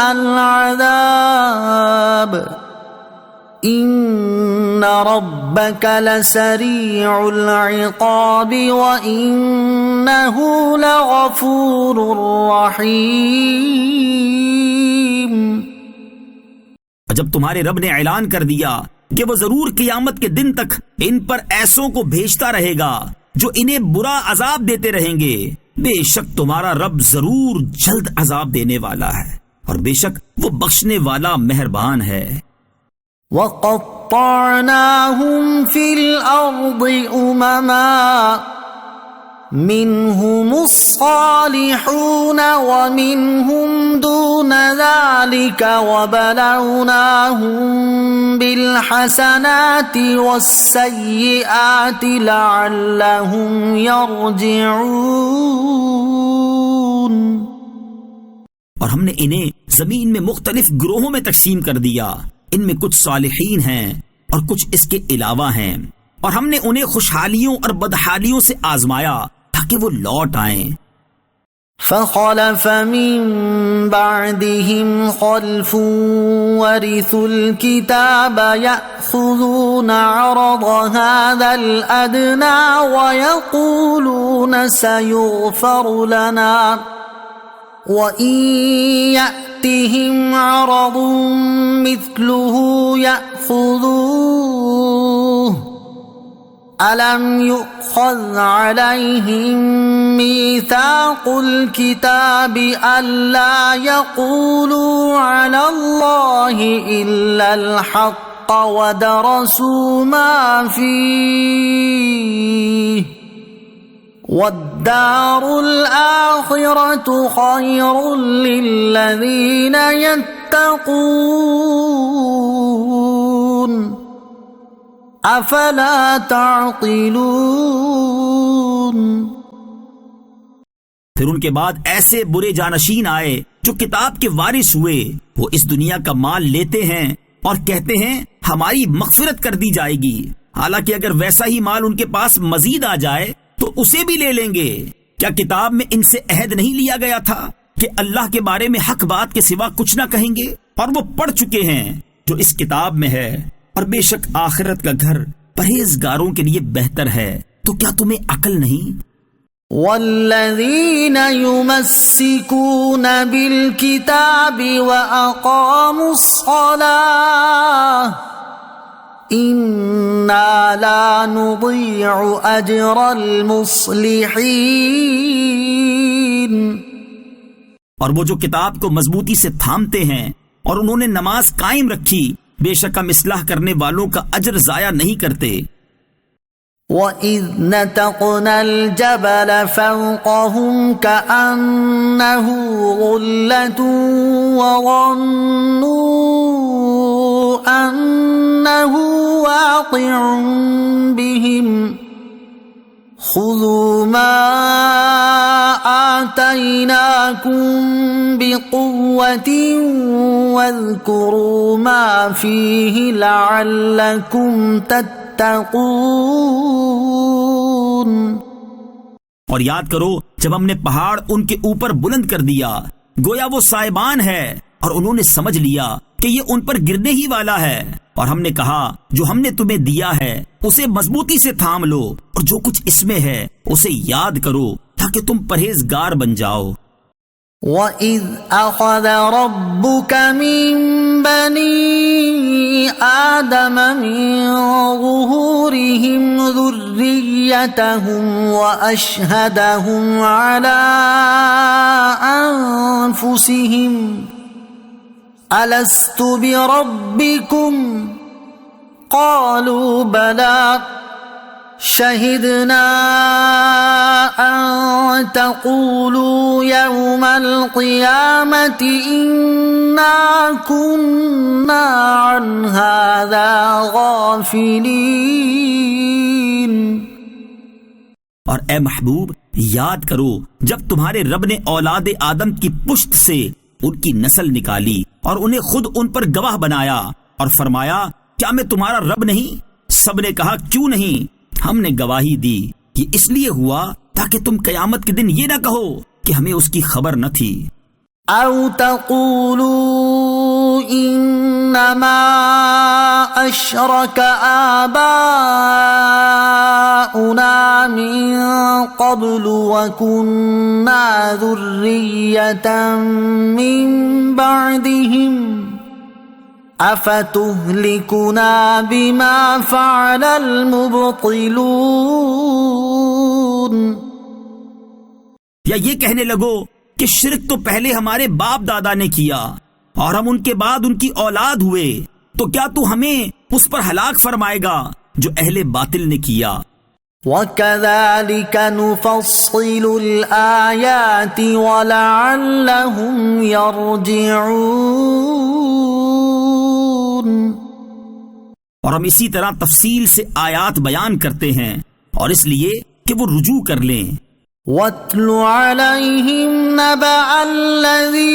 الْعَذَابِ إِنَّ رَبَّكَ لَسَرِيعُ الْعِقَابِ وَإِنَّهُ لَغَفُورٌ رَحِيمٌ۔ جب تمہارے رب نے اعلان کر دیا کہ وہ ضرور قیامت کے دن تک ان پر ایسوں کو بھیجتا رہے گا جو انہیں برا عذاب دیتے رہیں گے، بے شک تمہارا رب ضرور جلد عذاب دینے والا ہے اور بے شک وہ بخشنے والا مہربان ہے۔ وَقَطَّعْنَاهُمْ فِي الْأَرْضِ أُمَمًا مِّنْهُمُ الصَّالِحُونَ وَمِنْهُمْ دُونَ ذَلِكَ وَبَلَوْنَاهُمْ بِالْحَسَنَاتِ وَالسَّيِّئَاتِ لَعَلَّهُمْ يَرْجِعُونَ۔ اور ہم نے انہیں زمین میں مختلف گروہوں میں تقسیم کر دیا، ان میں کچھ صالحین ہیں اور کچھ اس کے علاوہ ہیں، اور ہم نے انہیں خوشحالیوں اور بدحالیوں سے آزمایا تاکہ وہ لوٹ آئیں۔ فخلف من بعدهم خلف ورثوا الكتاب يأخذون عرض هذا الأدنى ويقولون سيغفر لنا وَإِن يَأْتِهِمْ عَرَضٌ مِثْلُهُ يَأْخُذُوهُ أَلَمْ يُؤْخَذْ عَلَيْهِمْ مِيثَاقُ الْكِتَابِ أَلَّا يَقُولُوا عَلَى اللَّهِ إِلَّا الْحَقَّ وَدَرَسُوا مَا فِيهِ وَالدَّارُ الْآخِرَةُ خَيْرٌ لِّلَّذِينَ يَتَّقُونَ أَفَلَا تَعْقِلُونَ۔ پھر ان کے بعد ایسے برے جانشین آئے جو کتاب کے وارث ہوئے، وہ اس دنیا کا مال لیتے ہیں اور کہتے ہیں ہماری مغفرت کر دی جائے گی، حالانکہ اگر ویسا ہی مال ان کے پاس مزید آ جائے تو اسے بھی لے لیں گے۔ کیا کتاب میں ان سے عہد نہیں لیا گیا تھا کہ اللہ کے بارے میں حق بات کے سوا کچھ نہ کہیں گے؟ اور وہ پڑھ چکے ہیں جو اس کتاب میں ہے، اور بے شک آخرت کا گھر پرہیزگاروں کے لیے بہتر ہے، تو کیا تمہیں عقل نہیں؟ والذین یمسکون بالکتاب واقاموا الصلاة انا لا نضيع اجر المصلحین۔ اور وہ جو کتاب کو مضبوطی سے تھامتے ہیں اور انہوں نے نماز قائم رکھی، بے شک ہم اصلاح کرنے والوں کا اجر ضائع نہیں کرتے۔ وَإِذْ نَتَقْنَا الْجَبَلَ فَوْقَهُمْ كَأَنَّهُ ظُلَّةٌ وَظَنُّوا أَنَّهُ واقع بِهِمْ خُذُوا مَا آتَيْنَاكُمْ بِقُوَّةٍ وَاذْكُرُوا مَا فِيهِ لَعَلَّكُمْ تَتَّقُونَ۔ اور یاد کرو جب ہم نے پہاڑ ان کے اوپر بلند کر دیا، گویا وہ سائبان ہے، اور انہوں نے سمجھ لیا کہ یہ ان پر گرنے ہی والا ہے، اور ہم نے کہا جو ہم نے تمہیں دیا ہے اسے مضبوطی سے تھام لو، اور جو کچھ اس میں ہے اسے یاد کرو تاکہ تم پرہیزگار بن جاؤ۔ وَإِذْ أَخَذَ رَبُّكَ مِن بَنِي آدَمَ مِن ظُهُورِهِمْ ذُرِّيَّتَهُمْ وَأَشْهَدَهُمْ عَلَىٰ أَنفُسِهِمْ أَلَسْتُ بِرَبِّكُمْ قَالُوا بَلَىٰ شَهِدْنَا أَن تَقُولُوا يَوْمَ الْقِيَامَةِ إِنَّا كُنَّا عَنْ هَٰذَا غَافِلِينَ۔ اور اے محبوب یاد کرو جب تمہارے رب نے اولاد آدم کی پشت سے ان کی نسل نکالی اور انہیں خود ان پر گواہ بنایا اور فرمایا کیا میں تمہارا رب نہیں؟ سب نے کہا کیوں نہیں؟ ہم نے گواہی دی کہ اس لیے ہوا تاکہ تم قیامت کے دن یہ نہ کہو کہ ہمیں اس کی خبر نہ تھی۔ او تقولوا انما اشرك آباؤنا من قبل وكنا ذرية من بعدهم افتهلكنا بما فعل المبطلون۔ یا یہ کہنے لگو کہ شرک تو پہلے ہمارے باپ دادا نے کیا اور ہم ان کے بعد ان کی اولاد ہوئے، تو کیا تو ہمیں اس پر ہلاک فرمائے گا جو اہل باطل نے کیا؟ وَكَذَلِكَ نُفَصِّلُ الْآيَاتِ وَلَعَلَّهُمْ يَرْجِعُونَ، اور ہم اسی طرح تفصیل سے آیات بیان کرتے ہیں اور اس لیے کہ وہ رجوع کر لیں۔ وَاتْلُ عَلَيْهِمْ نَبَأَ الَّذِي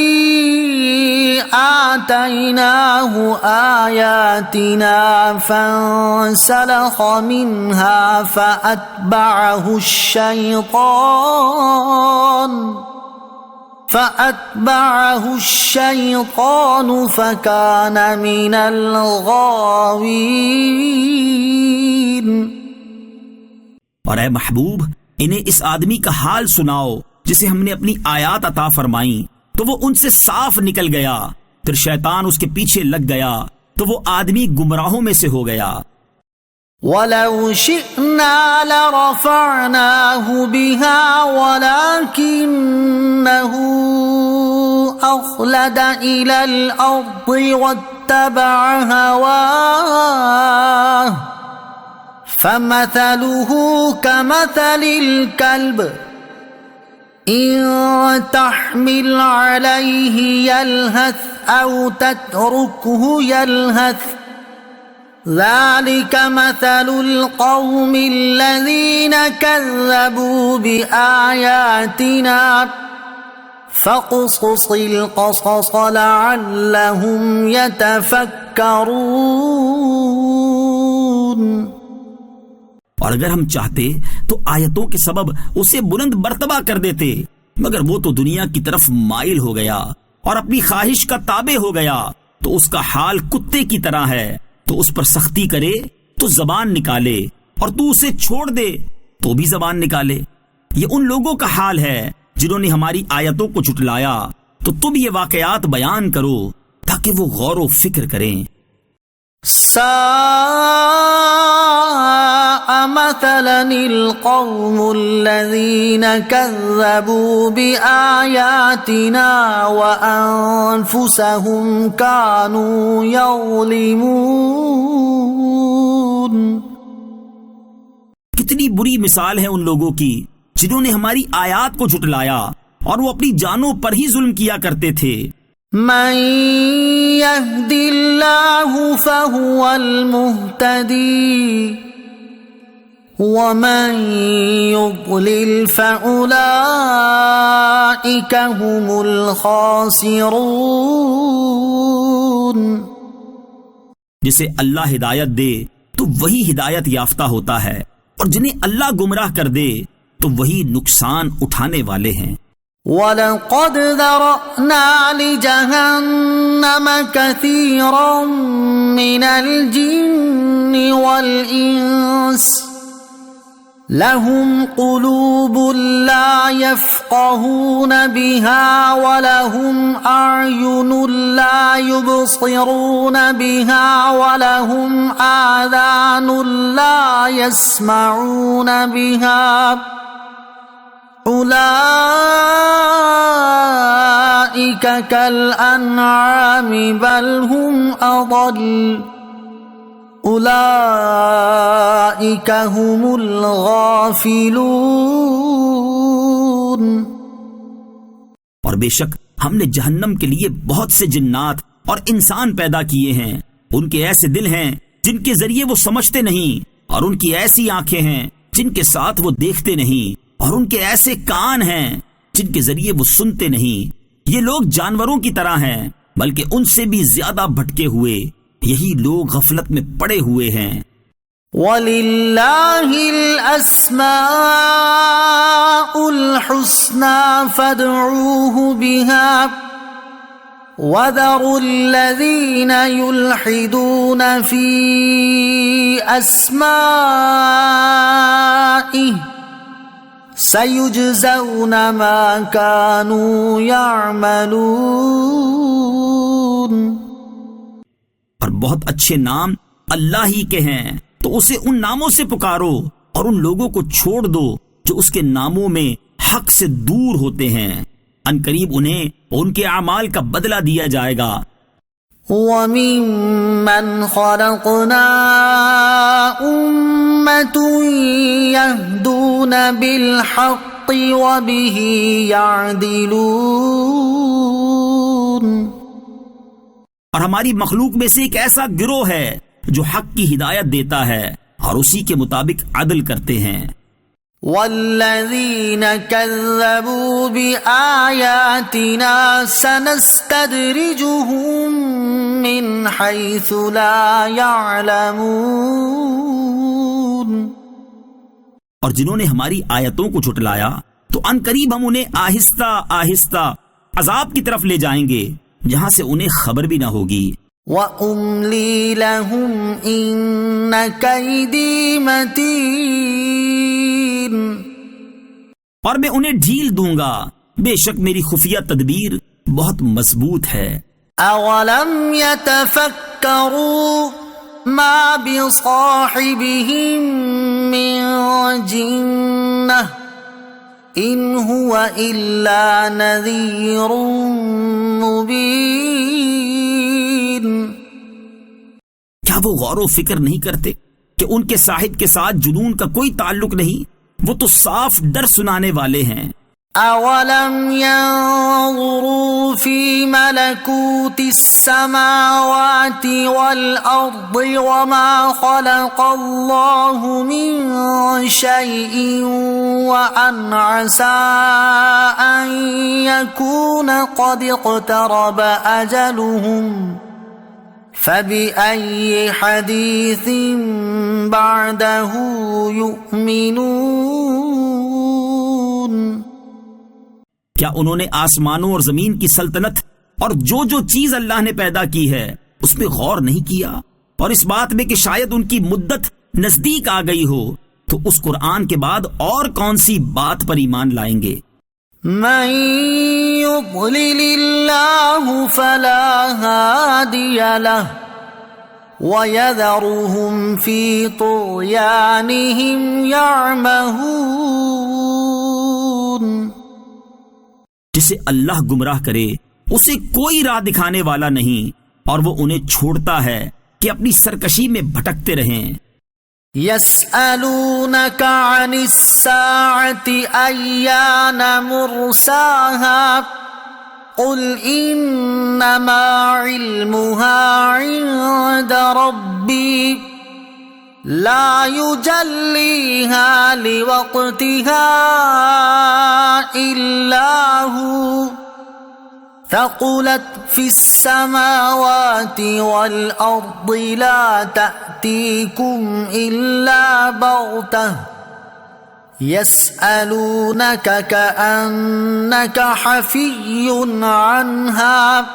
آتَيْنَاهُ آيَاتِنَا فَانسَلَخَ مِنْهَا فَأَتْبَعَهُ الشَّيْطَانُ فَكَانَ مِنَ الْغَاوِينَ۔ اور اے محبوب، انہیں اس آدمی کا حال سناؤ جسے ہم نے اپنی آیات عطا فرمائیں تو وہ ان سے صاف نکل گیا، پھر شیطان اس کے پیچھے لگ گیا تو وہ آدمی گمراہوں میں سے ہو گیا۔ وَلَوْ شِئْنَا لَرَفَعْنَاهُ بِهَا وَلَكِنَّهُ أَخْلَدَ إِلَى الْأَرْضِ وَاتَّبَعَ هَوَاهُ فَمَثَلُهُ كَمَثَلِ الْكَلْبِ إِن تَحْمِلْ عَلَيْهِ يَلْهَثْ أَوْ تَتْرُكْهُ يَلْهَث ذَلِكَ مَثَلُ الْقَوْمِ الَّذِينَ كَذَّبُوا بِآيَاتِنَا فَاقْصُصِ الْقَصَصَ لَعَلَّهُمْ يَتَفَكَّرُونَ۔ اور اگر ہم چاہتے تو آیتوں کے سبب اسے بلند مرتبہ کر دیتے، مگر وہ تو دنیا کی طرف مائل ہو گیا اور اپنی خواہش کا تابع ہو گیا، تو اس کا حال کتے کی طرح ہے، تو اس پر سختی کرے تو زبان نکالے اور تو اسے چھوڑ دے تو بھی زبان نکالے۔ یہ ان لوگوں کا حال ہے جنہوں نے ہماری آیتوں کو جھٹلایا، تو تم یہ واقعات بیان کرو تاکہ وہ غور و فکر کریں۔ ساء مثلا القوم الذين كذبوا بآياتنا وأنفسهم كانوا يظلمون۔ کتنی بری مثال ہے ان لوگوں کی جنہوں نے ہماری آیات کو جھٹلایا اور وہ اپنی جانوں پر ہی ظلم کیا کرتے تھے۔ من يهد الله فهو المهتدي ومن يضلل فأولئك هم الخاسرون۔ جسے اللہ ہدایت دے تو وہی ہدایت یافتہ ہوتا ہے، اور جنہیں اللہ گمراہ کر دے تو وہی نقصان اٹھانے والے ہیں۔ وَلَقَدْ ذَرَأْنَا لِجَهَنَّمَ كَثِيرًا مِنَ الْجِنِّ وَالْإِنسِ لَهُمْ قُلُوبٌ لَا يَفْقَهُونَ بِهَا وَلَهُمْ أَعْيُنٌ لَا يُبْصِرُونَ بِهَا وَلَهُمْ آذَانٌ لَا يَسْمَعُونَ بِهَا أُولَئِكَ كَالْأَنْعَامِ بَلْ هُمْ أَضَلُّ أُولَئِكَ هُمُ الْغَافِلُونَ۔ اور بے شک ہم نے جہنم کے لیے بہت سے جنات اور انسان پیدا کیے ہیں، ان کے ایسے دل ہیں جن کے ذریعے وہ سمجھتے نہیں، اور ان کی ایسی آنکھیں ہیں جن کے ساتھ وہ دیکھتے نہیں، اور ان کے ایسے کان ہیں جن کے ذریعے وہ سنتے نہیں۔ یہ لوگ جانوروں کی طرح ہیں، بلکہ ان سے بھی زیادہ بھٹکے ہوئے، یہی لوگ غفلت میں پڑے ہوئے ہیں۔ وَلِلَّهِ الْأَسْمَاءُ الْحُسْنَى فَادْعُوهُ بِهَا وَذَرُوا الَّذِينَ يُلْحِدُونَ فِي أَسْمَائِهِ سَيُجْزَوْنَ مَا كَانُوا يَعْمَلُونَ۔ اور بہت اچھے نام اللہ ہی کے ہیں، تو اسے ان ناموں سے پکارو اور ان لوگوں کو چھوڑ دو جو اس کے ناموں میں حق سے دور ہوتے ہیں، ان قریب انہیں ان کے اعمال کا بدلہ دیا جائے گا۔ وَمِمَّنْ خَلَقْنَا أُمَّةٌ يَهْدُونَ بِالْحَقِّ وَبِهِ يَعْدِلُونَ، اور ہماری مخلوق میں سے ایک ایسا گروہ ہے جو حق کی ہدایت دیتا ہے اور اسی کے مطابق عدل کرتے ہیں۔ وَالَّذِينَ كَذَّبُوا بِآيَاتِنَا سَنَسْتَدْرِجُهُم مِّنْ حَيْثُ لَا يَعْلَمُونَ، اور جنہوں نے ہماری آیتوں کو جھٹلایا تو ان قریب ہم انہیں آہستہ آہستہ عذاب کی طرف لے جائیں گے جہاں سے انہیں خبر بھی نہ ہوگی۔ وَأُمْلِي لَهُمْ إِنَّ كَيْدِي مَتِينٌ، اور میں انہیں ڈھیل دوں گا، بے شک میری خفیہ تدبیر بہت مضبوط ہے۔ أَوَلَمْ يَتَفَكَّرُوا مَا بِصَاحِبِهِم مِّن جِنَّةٍ إِنْ هُوَ إِلَّا نَذِيرٌ مُبِينٌ، کیا وہ غور و فکر نہیں کرتے کہ ان کے صاحب کے ساتھ جنون کا کوئی تعلق نہیں، وہ تو صاف ڈر سنانے والے ہیں۔ أَوَلَمْ يَنظُرُوا فِي مَلَكُوتِ السَّمَاوَاتِ وَالْأَرْضِ وَمَا خَلَقَ اللَّهُ مِن شَيْءٍ وَأَنْ عَسَىٰ أَن يَكُونَ قَدِ اقْتَرَبَ أَجَلُهُمْ فَبِأَيِّ حَدِيثٍ بَعْدَهُ يُؤْمِنُونَ، کیا انہوں نے آسمانوں اور زمین کی سلطنت اور جو جو چیز اللہ نے پیدا کی ہے اس میں غور نہیں کیا، اور اس بات میں کہ شاید ان کی مدت نزدیک آ گئی ہو، تو اس قرآن کے بعد اور کون سی بات پر ایمان لائیں گے؟ من يضلل الله فلا هادي له ويذرهم في طغيانهم يعمهون، جسے اللہ گمراہ کرے اسے کوئی راہ دکھانے والا نہیں، اور وہ انہیں چھوڑتا ہے کہ اپنی سرکشی میں بھٹکتے رہیں۔ يسألونك عن الساعة أيان مرساها قل إنما علمها عند ربي لا يجليها لوقتها إلا هو ثقلت في السماوات والأرض لا تأتيكم إلا بغتة يسألونك كأنك حفي عنها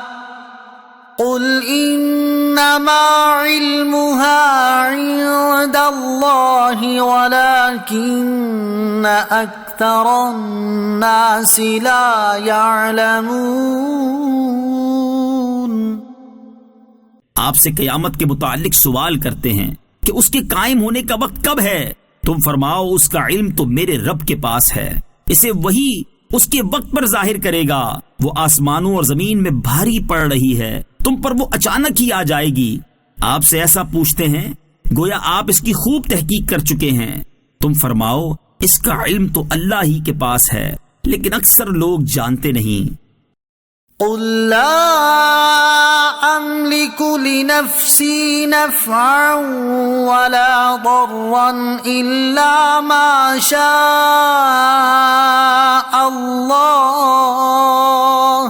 قل إنما علمها عند الله ولكن أكثر الناس لا يعلمون۔ آپ سے قیامت کے متعلق سوال کرتے ہیں کہ اس کے قائم ہونے کا وقت کب ہے؟ تم فرماؤ اس کا علم تو میرے رب کے پاس ہے، اسے وہی اس کے وقت پر ظاہر کرے گا۔ وہ آسمانوں اور زمین میں بھاری پڑ رہی ہے، تم پر وہ اچانک ہی آ جائے گی۔ آپ سے ایسا پوچھتے ہیں گویا آپ اس کی خوب تحقیق کر چکے ہیں۔ تم فرماؤ اس کا علم تو اللہ ہی کے پاس ہے، لیکن اکثر لوگ جانتے نہیں۔ قل لا أملك لنفسي نفعا ولا ضرا إلا ما شاء الله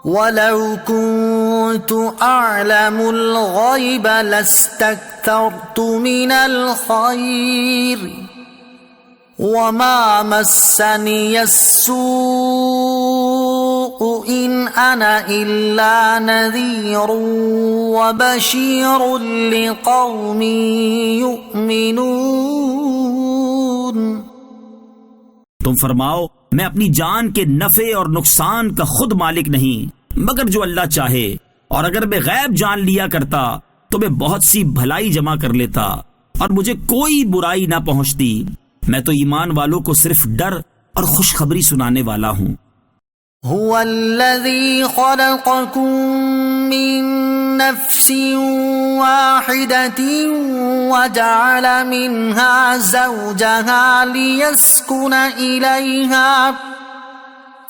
ولو كنت أعلم الغيب لاستكثرت من الخير وما مسني السوء إن أنا إلا نذير وبشير لقوم يؤمنون۔ تم فرماؤ میں اپنی جان کے نفع اور نقصان کا خود مالک نہیں مگر جو اللہ چاہے، اور اگر میں غیب جان لیا کرتا تو میں بہت سی بھلائی جمع کر لیتا اور مجھے کوئی برائی نہ پہنچتی۔ میں تو ایمان والوں کو صرف ڈر اور خوشخبری سنانے والا ہوں۔ هو الذي خلقكم من نفس واحدة وجعل منها زوجها ليسكن إليها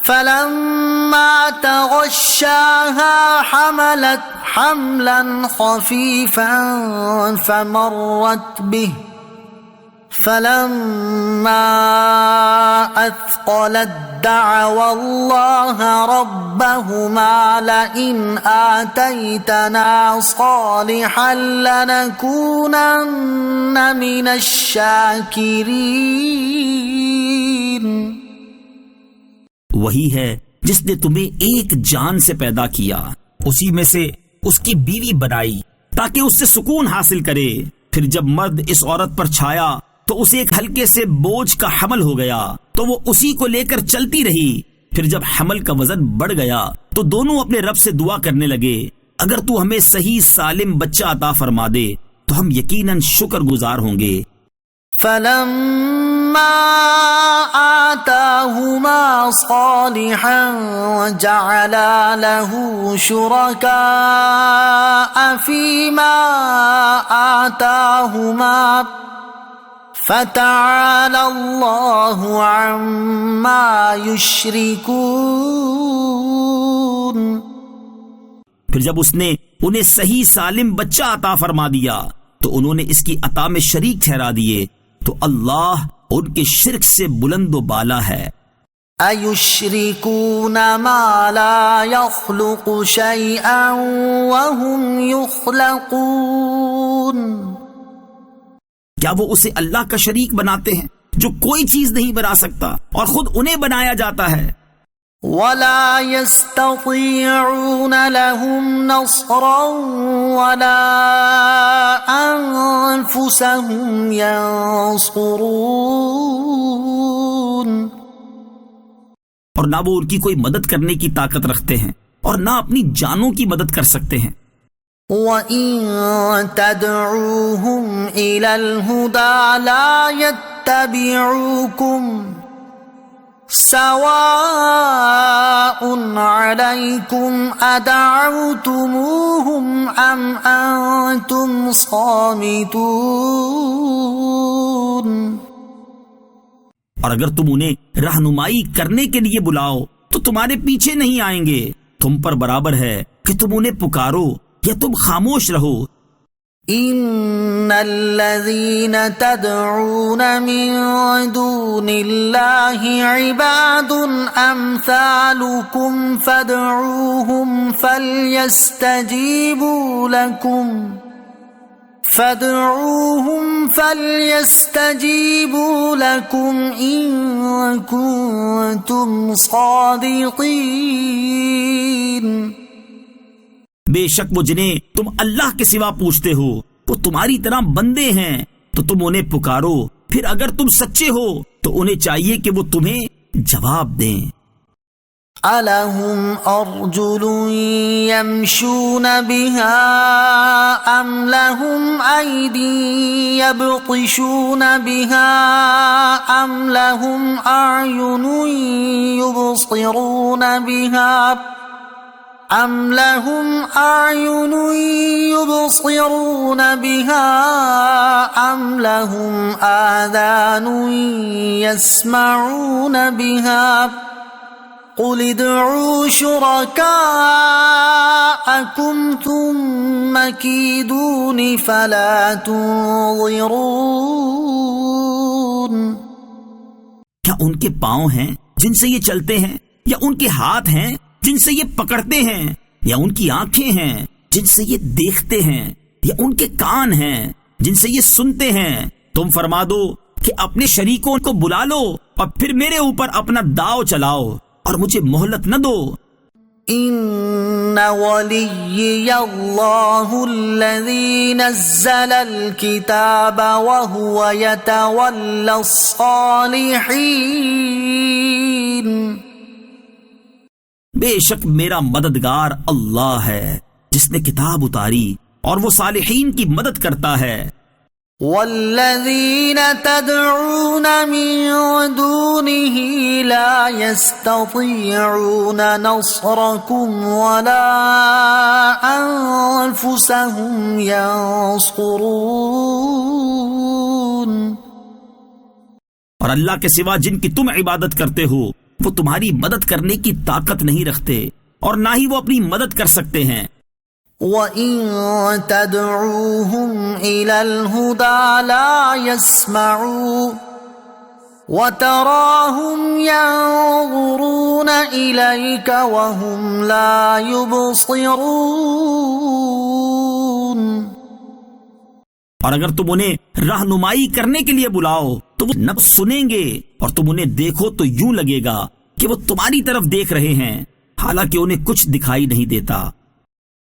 فلما تغشاها حملت حملا خفيفا فمرت به فلما أثقلت دعوا الله ربهما لئن آتيتنا صالحا لنكونن من الشاكرين۔ وہی ہے جس نے تمہیں ایک جان سے پیدا کیا، اسی میں سے اس کی بیوی بنائی تاکہ اس سے سکون حاصل کرے، پھر جب مرد اس عورت پر چھایا تو اسے ایک ہلکے سے بوجھ کا حمل ہو گیا تو وہ اسی کو لے کر چلتی رہی، پھر جب حمل کا وزن بڑھ گیا تو دونوں اپنے رب سے دعا کرنے لگے، اگر تو ہمیں صحیح سالم بچہ عطا فرما دے تو ہم یقیناً شکر گزار ہوں گے۔ فلما آتاهما صالحا جعلا له شركاء فيما آتاهما فتعالى الله عما يشركون۔ پھر جب اس نے انہیں صحیح سالم بچہ عطا فرما دیا تو انہوں نے اس کی عطا میں شریک ٹھہرا دیے، تو اللہ ان کے شرک سے بلند و بالا ہے۔ أَيُشْرِكُونَ مَا لَا يَخْلُقُ شَيْئًا وَهُمْ يُخْلَقُونَ۔ کیا وہ اسے اللہ کا شریک بناتے ہیں جو کوئی چیز نہیں بنا سکتا اور خود انہیں بنایا جاتا ہے؟ وَلَا يَسْتَطِيعُونَ لَهُمْ نَصْرًا وَلَا أَنفُسَهُمْ يَنصُرُونَ۔ اور نہ وہ ان کی کوئی مدد کرنے کی طاقت رکھتے ہیں اور نہ اپنی جانوں کی مدد کر سکتے ہیں۔ وَإِن تَدْعُوهُمْ إِلَى الْهُدَى لَا يَتَّبِعُوكُمْ سواء عليكم أدعوتموهم أم أنتم صامتون۔ اور اگر تم انہیں رہنمائی کرنے کے لیے بلاؤ تو تمہارے پیچھے نہیں آئیں گے، تم پر برابر ہے کہ تم انہیں پکارو یا تم خاموش رہو۔ ان الذين تدعون من دون الله عباد امثالكم فادعوهم فليستجيبوا لكم ان كنتم صادقين۔ بے شک وہ جنہیں تم اللہ کے سوا پوچھتے ہو وہ تمہاری طرح بندے ہیں، تو تم انہیں پکارو، پھر اگر تم سچے ہو تو انہیں چاہیے کہ وہ تمہیں جواب دیں۔ أَلَهُمْ أَرْجُلٌ يَمْشُونَ بِهَا أَمْ لَهُمْ أَيْدٍ يَبْطِشُونَ بِهَا أَمْ لَهُمْ أَعْيُنٌ يُبْصِرُونَ بِهَا أَمْ لَهُمْ أَعْيُنٌ يُبْصِرُونَ بِهَا أَمْ لَهُمْ آذَانٌ يَسْمَعُونَ بِهَا قُلِ ادْعُوا شُرَكَاءَكُمْ ثُمَّ كِيدُونِ فَلَا تُنظِرُونَ۔ کیا ان کے پاؤں ہیں جن سے یہ چلتے ہیں، یا ان کے ہاتھ ہیں جن سے یہ پکڑتے ہیں، یا ان کی آنکھیں ہیں جن سے یہ دیکھتے ہیں، یا ان کے کان ہیں جن سے یہ سنتے ہیں؟ تم فرما دو کہ اپنے شریکوں کو بلا لو اور پھر میرے اوپر اپنا داؤ چلاؤ اور مجھے مہلت نہ دو۔ ان ولی اللہ الذی نزل الکتاب وهو يتولى الصالحین۔ بے شک میرا مددگار اللہ ہے جس نے کتاب اتاری اور وہ صالحین کی مدد کرتا ہے۔ والذين تدعون من دونه لا يستطيعون نصركم ولا أنفسهم ينصرون. اور اللہ کے سوا جن کی تم عبادت کرتے ہو وہ تمہاری مدد کرنے کی طاقت نہیں رکھتے اور نہ ہی وہ اپنی مدد کر سکتے ہیں. وَإِن تَدْعُوهُمْ إِلَى الْهُدَى لَا يَسْمَعُوا وَتَرَاهُمْ يَنظُرُونَ إِلَيْكَ وَهُمْ لَا يُبْصِرُونَ. اور اگر تم انہیں رہنمائی کرنے کے لیے بلاؤ تو وہ نہ سنیں گے، اور تم انہیں دیکھو تو یوں لگے گا کہ وہ تمہاری طرف دیکھ رہے ہیں، حالانکہ انہیں کچھ دکھائی نہیں دیتا.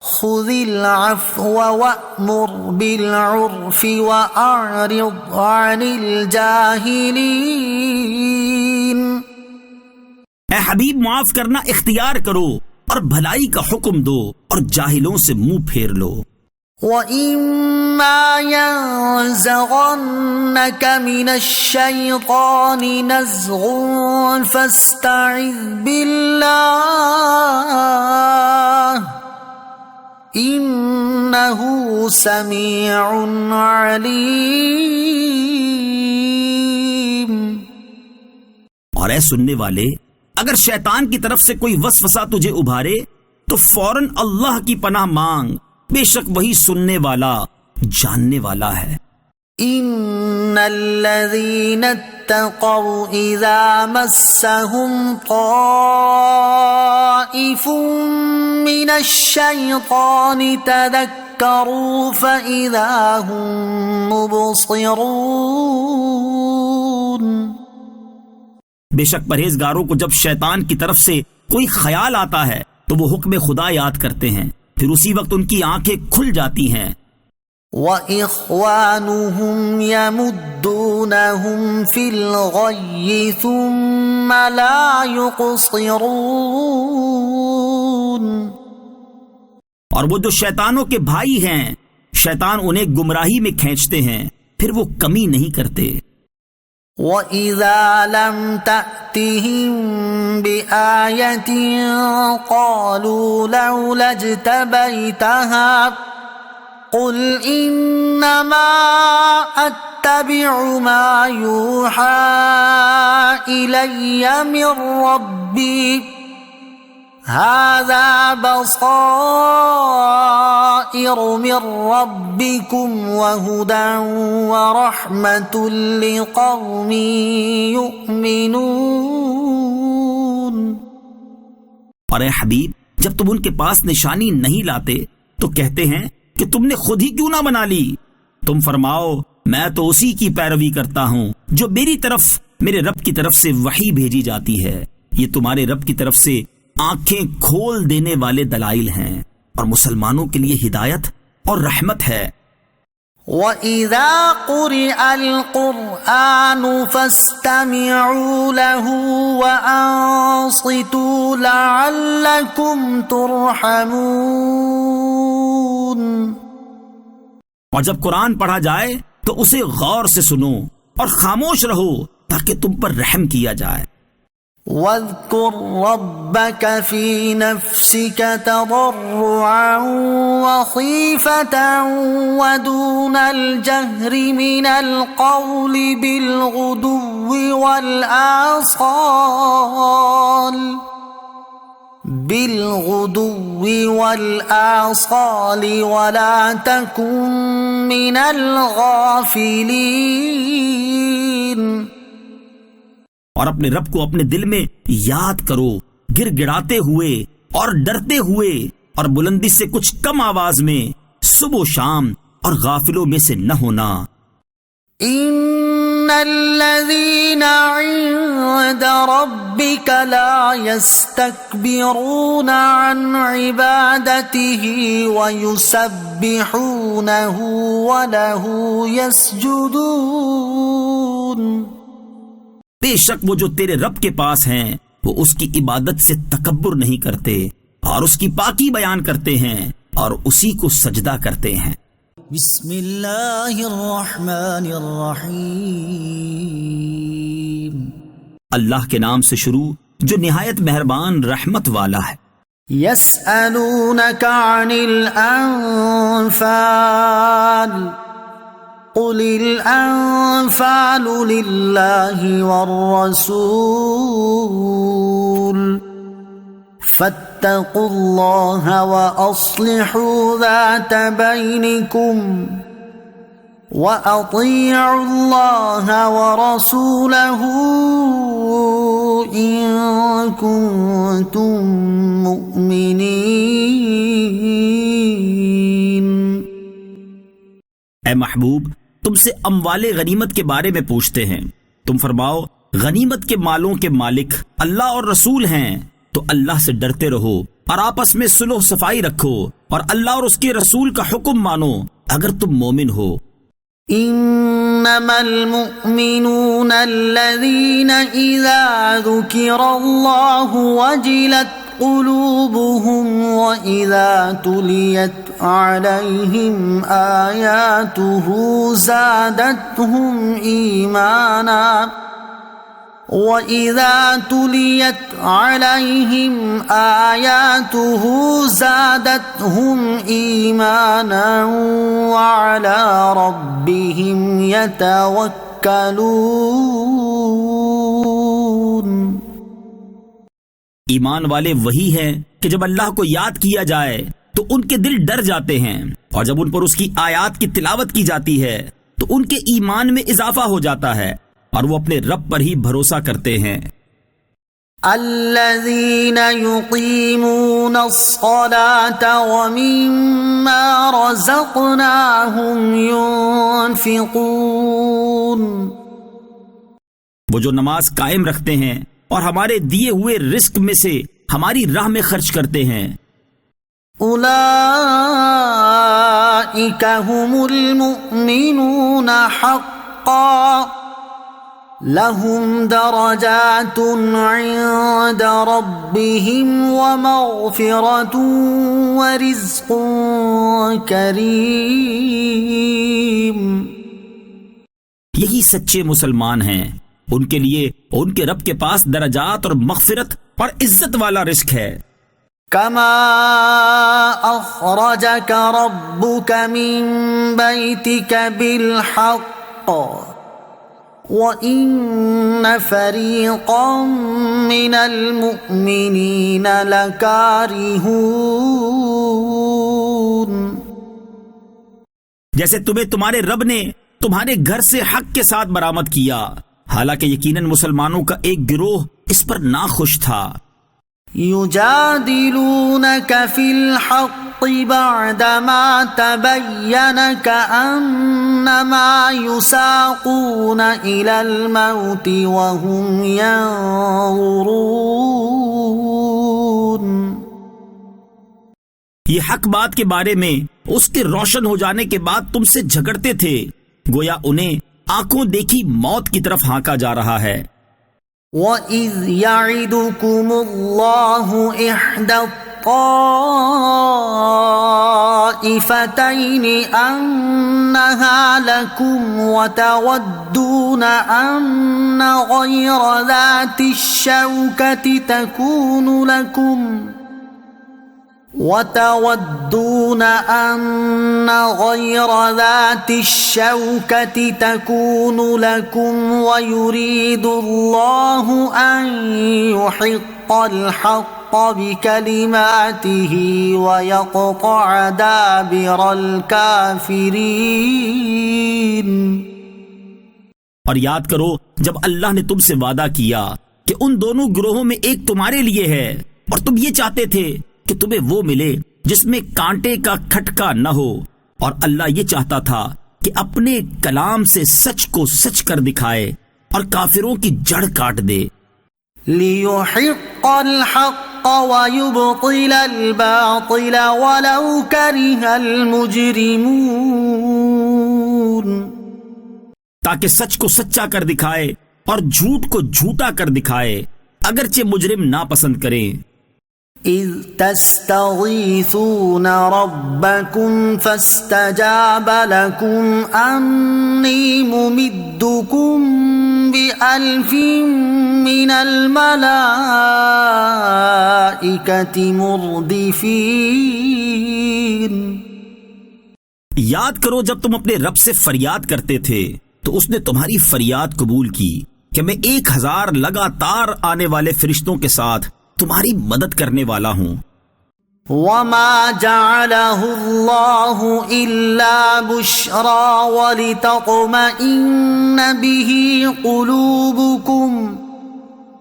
خذ العفو وأمر بالعرف وأعرض عن الجاهلين. اے حبیب، معاف کرنا اختیار کرو اور بھلائی کا حکم دو اور جاہلوں سے منہ پھیر لو. وَإِمَّا يَنزَغَنَّكَ مِنَ الشَّيْطَانِ نَزْغٌ فَاسْتَعِذْ بِاللَّهِ إِنَّهُ سَمِيعٌ عَلِيمٌ. اور اے سننے والے، اگر شیطان کی طرف سے کوئی وسوسہ تجھے ابھارے تو فوراً اللہ کی پناہ مانگ، بے شک وہی سننے والا جاننے والا ہے. ان الذين اتقوا اذا مسهم طائف من الشيطان تذكروا فاذا هم مبصرون. بے شک پرہیزگاروں کو جب شیطان کی طرف سے کوئی خیال آتا ہے تو وہ حکم خدا یاد کرتے ہیں، پھر اسی وقت ان کی آنکھیں کھل جاتی ہیں. وَإِخْوَانُهُمْ يَمُدُّونَهُمْ فِي الْغَيِّ ثُمَّ لَا يُقْصِرُونَ. اور وہ جو شیطانوں کے بھائی ہیں، شیطان انہیں گمراہی میں کھینچتے ہیں، پھر وہ کمی نہیں کرتے. وَإِذَا لَمْ تَأْتِهِمْ بِآيَةٍ قَالُوا لَوْلَا اجْتَبَيْتَهَا قُلْ إِنَّمَا أَتَّبِعُ مَا يُوحَى إِلَيَّ مِنْ رَبِّي هَذَا بَصَائِرُ مِنْ رَبِّكُمْ وَهُدًى وَرَحْمَةٌ لِقَوْمٍ يُؤْمِنُونَ. اور اے حبیب، جب تم ان کے پاس نشانی نہیں لاتے تو کہتے ہیں کہ تم نے خود ہی کیوں نہ بنا لی. تم فرماؤ، میں تو اسی کی پیروی کرتا ہوں جو میری طرف میرے رب کی طرف سے وحی بھیجی جاتی ہے. یہ تمہارے رب کی طرف سے آنکھیں کھول دینے والے دلائل ہیں اور مسلمانوں کے لیے ہدایت اور رحمت ہے. وَإِذَا قُرِئَ الْقُرْآنُ فَاسْتَمِعُوا لَهُ وَأَنصِتُوا لَعَلَّكُمْ تُرْحَمُونَ. اور جب قرآن پڑھا جائے تو اسے غور سے سنو اور خاموش رہو تاکہ تم پر رحم کیا جائے. وَاذْكُرْ رَبَّكَ فِي نَفْسِكَ تَضَرُّعًا وَخِيفَةً وَدُونَ الْجَهْرِ مِنَ الْقَوْلِ بِالْغُدُوِّ وَالْآصَالِ وَلَا تَكُن مِّنَ الْغَافِلِينَ. اور اپنے رب کو اپنے دل میں یاد کرو، گر گڑاتے ہوئے اور ڈرتے ہوئے اور بلندی سے کچھ کم آواز میں، صبح و شام، اور غافلوں میں سے نہ ہونا. ان الذين عند ربك لا يستكبرون عن عبادته ويسبحونه وله يسجدون. بے شک وہ جو تیرے رب کے پاس ہیں وہ اس کی عبادت سے تکبر نہیں کرتے اور اس کی پاکی بیان کرتے ہیں اور اسی کو سجدہ کرتے ہیں. بسم اللہ الرحمن الرحیم. اللہ کے نام سے شروع جو نہایت مہربان رحمت والا ہے. یسألونک عن الانفال قل الانفال للہ والرسول فاتقوا اللہ واصلحوا ذات بینکم وَأَطِيعُوا اللَّهَ وَرَسُولَهُ إِن كُنتُم مُّؤْمِنِينَ. اے محبوب، تم سے اموال غنیمت کے بارے میں پوچھتے ہیں. تم فرماؤ غنیمت کے مالوں کے مالک اللہ اور رسول ہیں، تو اللہ سے ڈرتے رہو اور آپس میں صلح و صفائی رکھو اور اللہ اور اس کے رسول کا حکم مانو اگر تم مومن ہو. انما المؤمنون الذين اذا ذكر الله وجلت قلوبهم واذا تليت عليهم آياته زادتهم ايمانا وَإِذَا تُلِيَتْ عَلَيْهِمْ آيَاتُهُ زَادَتْهُمْ إِيمَانًا وَعَلَى رَبِّهِمْ يَتَوَكَّلُونَ. ایمان والے وہی ہیں کہ جب اللہ کو یاد کیا جائے تو ان کے دل ڈر جاتے ہیں، اور جب ان پر اس کی آیات کی تلاوت کی جاتی ہے تو ان کے ایمان میں اضافہ ہو جاتا ہے اور وہ اپنے رب پر ہی بھروسہ کرتے ہیں. الذين يقيمون الصلاة ومما رزقناهم ينفقون. وہ جو نماز قائم رکھتے ہیں اور ہمارے دیے ہوئے رزق میں سے ہماری راہ میں خرچ کرتے ہیں. اولئك هم المؤمنون حقا لهم درجات عند ربهم ومغفرة ورزق کریم. یہی سچے مسلمان ہیں، ان کے لیے ان کے رب کے پاس درجات اور مغفرت اور عزت والا رزق ہے. كما أخرجك ربك من بيتك بالحق وَإِنَّ فَرِيقًا مِّنَ الْمُؤْمِنِينَ لَكَارِهُونَ. جیسے تمہیں تمہارے رب نے تمہارے گھر سے حق کے ساتھ برآمد کیا، حالانکہ یقیناً مسلمانوں کا ایک گروہ اس پر ناخوش تھا. يجادلونك في الحق بعدما تبين كأنما يساقون إلى الموت وهم ينظرون. یہ حق بات کے بارے میں اس کے روشن ہو جانے کے بعد تم سے جھگڑتے تھے، گویا انہیں آنکھوں دیکھی موت کی طرف ہانکا جا رہا ہے. وَإِذْ يَعِدُكُمُ اللَّهُ إِحْدَى الطَّائِفَتَيْنِ أَنَّهَا لَكُمْ وَتَوَدُّونَ أَنَّ غَيْرَ ذَاتِ الشَّوْكَةِ تكون لكم ويريد الله أن يحق الحق بكلماته ويقطع دابر الكافرين. اور یاد کرو جب اللہ نے تم سے وعدہ کیا کہ ان دونوں گروہوں میں ایک تمہارے لیے ہے، اور تم یہ چاہتے تھے کہ تمہیں وہ ملے جس میں کانٹے کا کھٹکا نہ ہو، اور اللہ یہ چاہتا تھا کہ اپنے کلام سے سچ کو سچ کر دکھائے اور کافروں کی جڑ کاٹ دے. لِيُحِقَّ الْحَقَّ وَيُبْطِلَ الْبَاطِلَ وَلَوْ كَرِهَ الْمُجْرِمُونَ. تاکہ سچ کو سچا کر دکھائے اور جھوٹ کو جھوٹا کر دکھائے، اگرچہ مجرم ناپسند کریں. إذ تستغيثون ربكم فاستجاب لكم أني ممدكم بألف من الملائكة مردفين. یاد کرو جب تم اپنے رب سے فریاد کرتے تھے تو اس نے تمہاری فریاد قبول کی کہ میں 1000 لگاتار آنے والے فرشتوں کے ساتھ تمہاری مدد کرنے والا ہوں. وما جعله الله إلا بشرى ولتطمئن به قلوبكم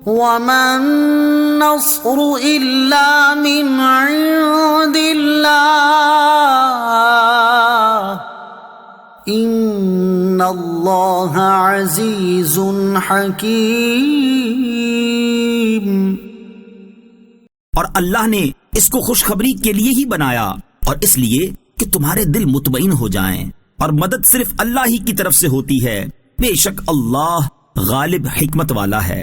وما النصر إلا من عند الله إن الله عزيز حكيم. اور اللہ نے اس کو خوشخبری کے لیے ہی بنایا اور اس لیے کہ تمہارے دل مطمئن ہو جائیں، اور مدد صرف اللہ ہی کی طرف سے ہوتی ہے، بے شک اللہ غالب حکمت والا ہے.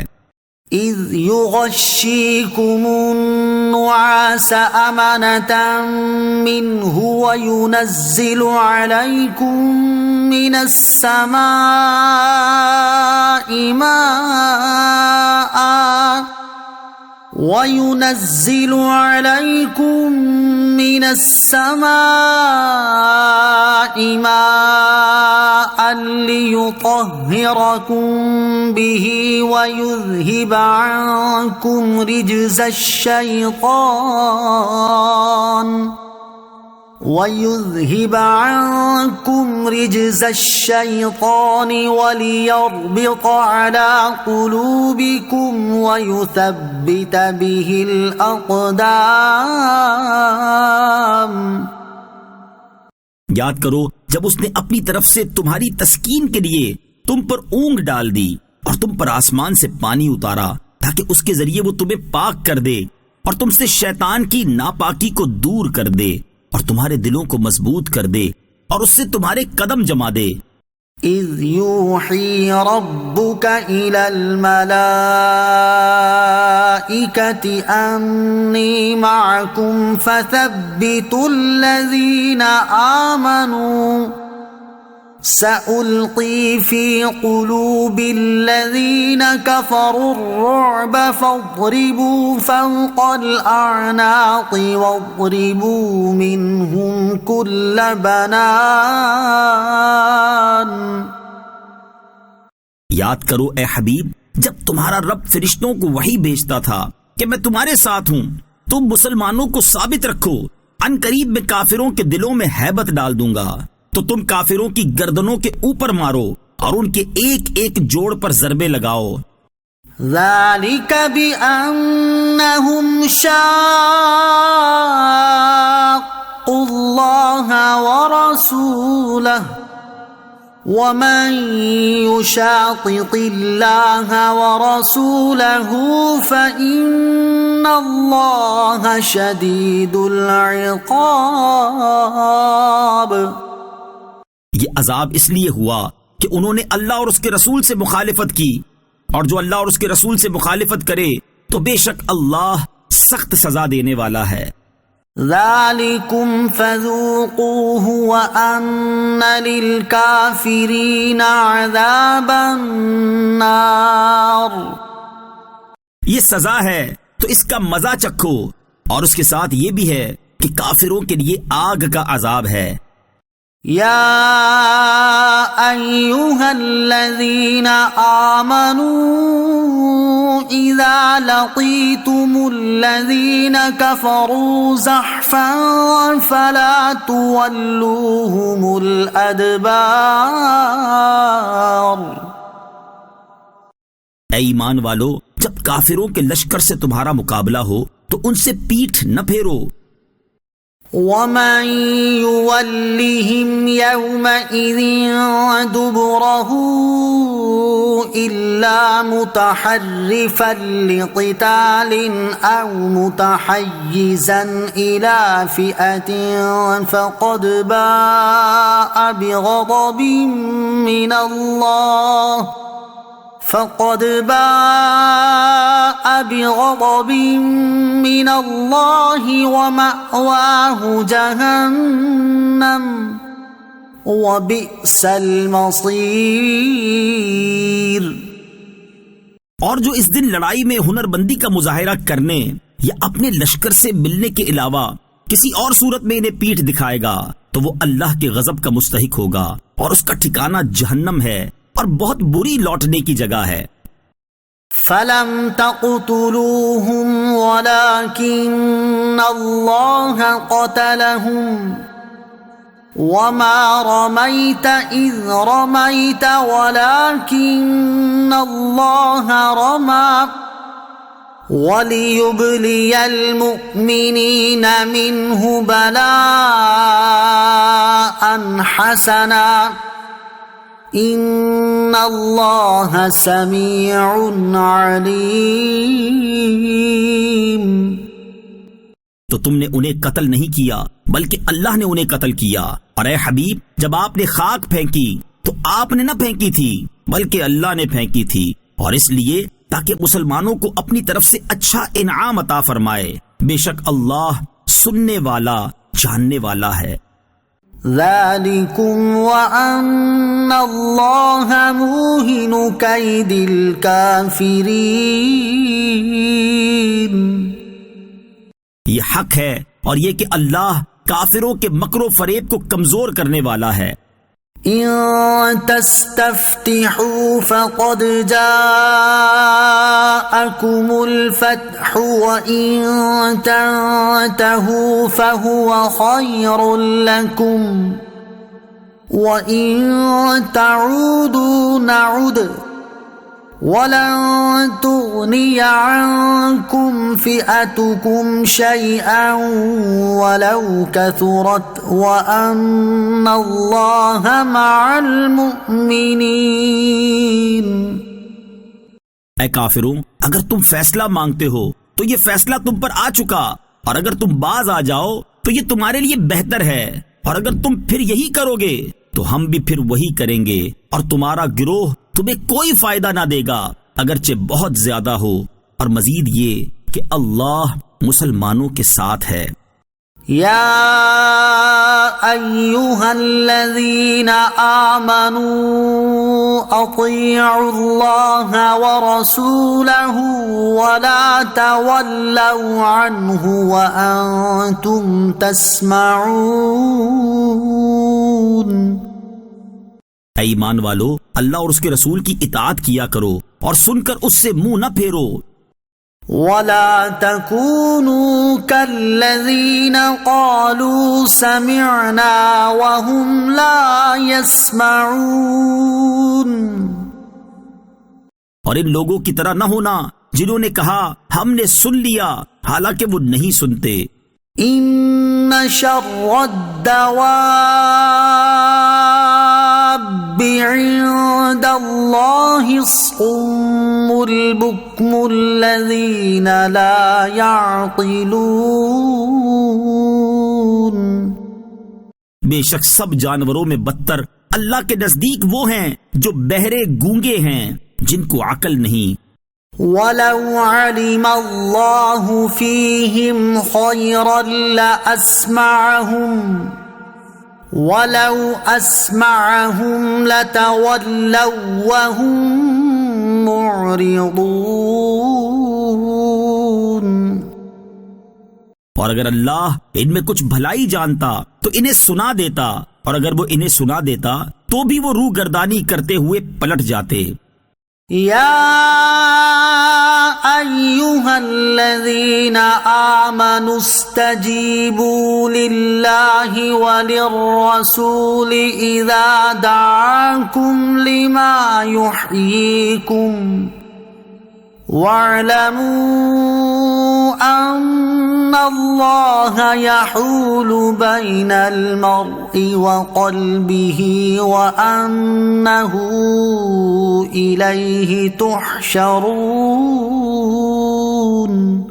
إذ يغشيكم النعاس أمنة منه وينزل عليكم من السماء ماء وَيُنَزِّلُ عَلَيْكُم مِّنَ السَّمَاءِ مَاءً لِّيُطَهِّرَكُم بِهِ وَيُذْهِبَ عنكم رجز الشيطان وليربط على قلوبكم ويثبت به الأقدام. یاد کرو جب اس نے اپنی طرف سے تمہاری تسکین کے لیے تم پر اونگ ڈال دی اور تم پر آسمان سے پانی اتارا تاکہ اس کے ذریعے وہ تمہیں پاک کر دے اور تم سے شیطان کی ناپاکی کو دور کر دے اور تمہارے دلوں کو مضبوط کر دے اور اس سے تمہارے قدم جما دے. اذ یوحی ربک الی الملائکۃ انی معکم فثبتوا الذین آمنوا سألقي في قلوب الذين كفروا الرعب فاضربوا فوق الأعناق واضربوا منهم كل بنان. یاد کرو اے حبیب جب تمہارا رب فرشتوں کو وحی بھیجتا تھا کہ میں تمہارے ساتھ ہوں، تم مسلمانوں کو ثابت رکھو، ان قریب میں کافروں کے دلوں میں ہیبت ڈال دوں گا، تو تم کافروں کی گردنوں کے اوپر مارو اور ان کے ایک ایک جوڑ پر ضربے لگاؤ. ذَلِكَ بِأَنَّهُمْ شَاقُّوا اللَّهَ وَرَسُولَهُ وَمَن يُشَاقِقِ اللَّهَ وَرَسُولَهُ فَإِنَّ اللَّهَ شَدِيدُ الْعِقَابِ. یہ عذاب اس لیے ہوا کہ انہوں نے اللہ اور اس کے رسول سے مخالفت کی، اور جو اللہ اور اس کے رسول سے مخالفت کرے تو بے شک اللہ سخت سزا دینے والا ہے. ذَلِكُمْ فَذُوقُوهُ وَأَنَّ لِلْكَافِرِينَ عَذَابَ النَّارِ. یہ سزا ہے تو اس کا مزہ چکھو، اور اس کے ساتھ یہ بھی ہے کہ کافروں کے لیے آگ کا عذاب ہے. یا ایھا الذین آمنوا اذا لقیتم الذین کفروا زحفا فلا تولوهم الادبار. اے ایمان والو جب کافروں کے لشکر سے تمہارا مقابلہ ہو تو ان سے پیٹھ نہ پھیرو. وَمَن يُوَلِّهِمْ يَوْمَئِذٍ دُبُرَهُ إِلَّا مُتَحَرِّفًا لِقِتَالٍ أَوْ مُتَحَيِّزًا إِلَى فِئَةٍ فَقَدْ بَاءَ بِغَضَبٍ مِّنَ اللَّهِ فقد باء بغضب من اللہ ومأواہ جہنم وبئس المصیر۔ اور جو اس دن لڑائی میں ہنر بندی کا مظاہرہ کرنے یا اپنے لشکر سے ملنے کے علاوہ کسی اور صورت میں انہیں پیٹھ دکھائے گا تو وہ اللہ کے غضب کا مستحق ہوگا اور اس کا ٹھکانہ جہنم ہے اور بہت بری لوٹنے کی جگہ ہے۔ فَلَمْ تَقْتُلُوهُمْ وَلَكِنَّ اللَّهَ قَتَلَهُمْ وَمَا رَمَيْتَ إِذْ رَمَيْتَ وَلَكِنَّ اللَّهَ رَمَى وَلِيُبْلِيَ الْمُؤْمِنِينَ مِنْهُ بَلَاءً حَسَنًا إِنَّ اللَّهَ سَمِيعٌ عَلِيمٌ۔ تو تم نے انہیں قتل نہیں کیا بلکہ اللہ نے انہیں قتل کیا، اور اے حبیب جب آپ نے خاک پھینکی تو آپ نے نہ پھینکی تھی بلکہ اللہ نے پھینکی تھی، اور اس لیے تاکہ مسلمانوں کو اپنی طرف سے اچھا انعام عطا فرمائے، بے شک اللہ سننے والا جاننے والا ہے۔ ذَلِكُمْ وَأَنَّ اللَّهَ مُوهِنُ كَيْدِ الْكَافِرِينَ۔ یہ حق ہے اور یہ کہ اللہ کافروں کے مکر و فریب کو کمزور کرنے والا ہے۔ إِن تَسْتَفْتِحُوا فَقَدْ جَاءَكُمُ الْفَتْحُ وَإِن تَنْتَهُوا فَهُوَ خَيْرٌ لَكُمْ وَإِن تَعُودُوا نَعُدْ وَلَن تُغْنِيَ عَنكُمْ فِئَتُكُمْ شَيْئًا وَلَوْ كَثُرَتْ وَأَنَّ اللَّهَ مَعَ الْمُؤْمِنِينَ۔ اے کافروں، اگر تم فیصلہ مانگتے ہو تو یہ فیصلہ تم پر آ چکا، اور اگر تم باز آ جاؤ تو یہ تمہارے لیے بہتر ہے، اور اگر تم پھر یہی کرو گے تو ہم بھی پھر وہی کریں گے، اور تمہارا گروہ تمہیں کوئی فائدہ نہ دے گا اگرچہ بہت زیادہ ہو، اور مزید یہ کہ اللہ مسلمانوں کے ساتھ ہے۔ یا ایھا الذین آمنوا اطیعوا اللہ ورسولہ ولا تولوا عنہ وانتم تسمعون۔ اے ایمان والو، اللہ اور اس کے رسول کی اطاعت کیا کرو اور سن کر اس سے منہ نہ پھیرو۔ وَلَا تَكُونُوا كَالَّذِينَ قَالُوا سَمِعْنَا وَهُمْ لَا يَسْمَعُونَ۔ اور ان لوگوں کی طرح نہ ہونا جنہوں نے کہا ہم نے سن لیا حالانکہ وہ نہیں سنتے۔ إِنَّ شَرَّ الدَّوَابِّ عِندَ اللَّهِ الصُّمُّ الْبُكْمُ الَّذِينَ لَا يَعْقِلُونَ۔ بے شک سب جانوروں میں بدتر اللہ کے نزدیک وہ ہیں جو بہرے گونگے ہیں، جن کو عقل نہیں۔ وَلَوْ عَلِمَ اللَّهُ فِيهِمْ خَيْرًا لَأَسْمَعَهُمْ وَلَوْ أَسْمَعَهُمْ لَتَوَلَّوْا وَهُمْ مُعْرِضُونَ۔ اور اگر اللہ ان میں کچھ بھلائی جانتا تو انہیں سنا دیتا، اور اگر وہ انہیں سنا دیتا تو بھی وہ روح گردانی کرتے ہوئے پلٹ جاتے۔ یا ایھا الذین آمنوا استجیبوا للہ وللرسول اذا دعاکم لما یحییکم واعلموا ان اللہ یحول بین المرء وقلبہ وانہ الیہ تحشرون۔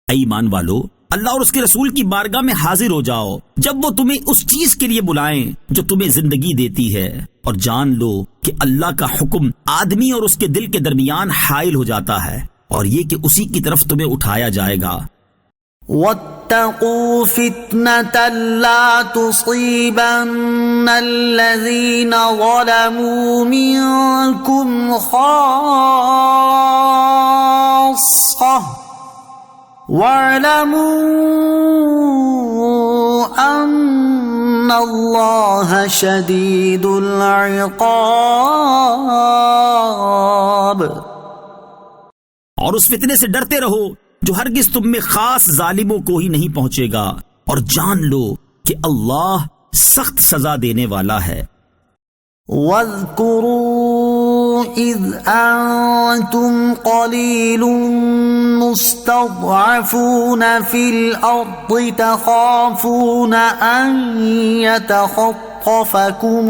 اے ایمان والو، اللہ اور اس کے رسول کی بارگاہ میں حاضر ہو جاؤ جب وہ تمہیں اس چیز کے لیے بلائیں جو تمہیں زندگی دیتی ہے، اور جان لو کہ اللہ کا حکم آدمی اور اس کے دل کے درمیان حائل ہو جاتا ہے، اور یہ کہ اسی کی طرف تمہیں اٹھایا جائے گا۔ واتقوا فتنة لا تصيبن الذين ظلموا منكم خاصة واعلموا أن الله شديد العقاب۔ اور اس فتنے سے ڈرتے رہو جو ہرگز تم میں خاص ظالموں کو ہی نہیں پہنچے گا، اور جان لو کہ اللہ سخت سزا دینے والا ہے۔ واذكروا إذ أنتم قليل مستضعفون في الأرض تخافون أن يتخطفكم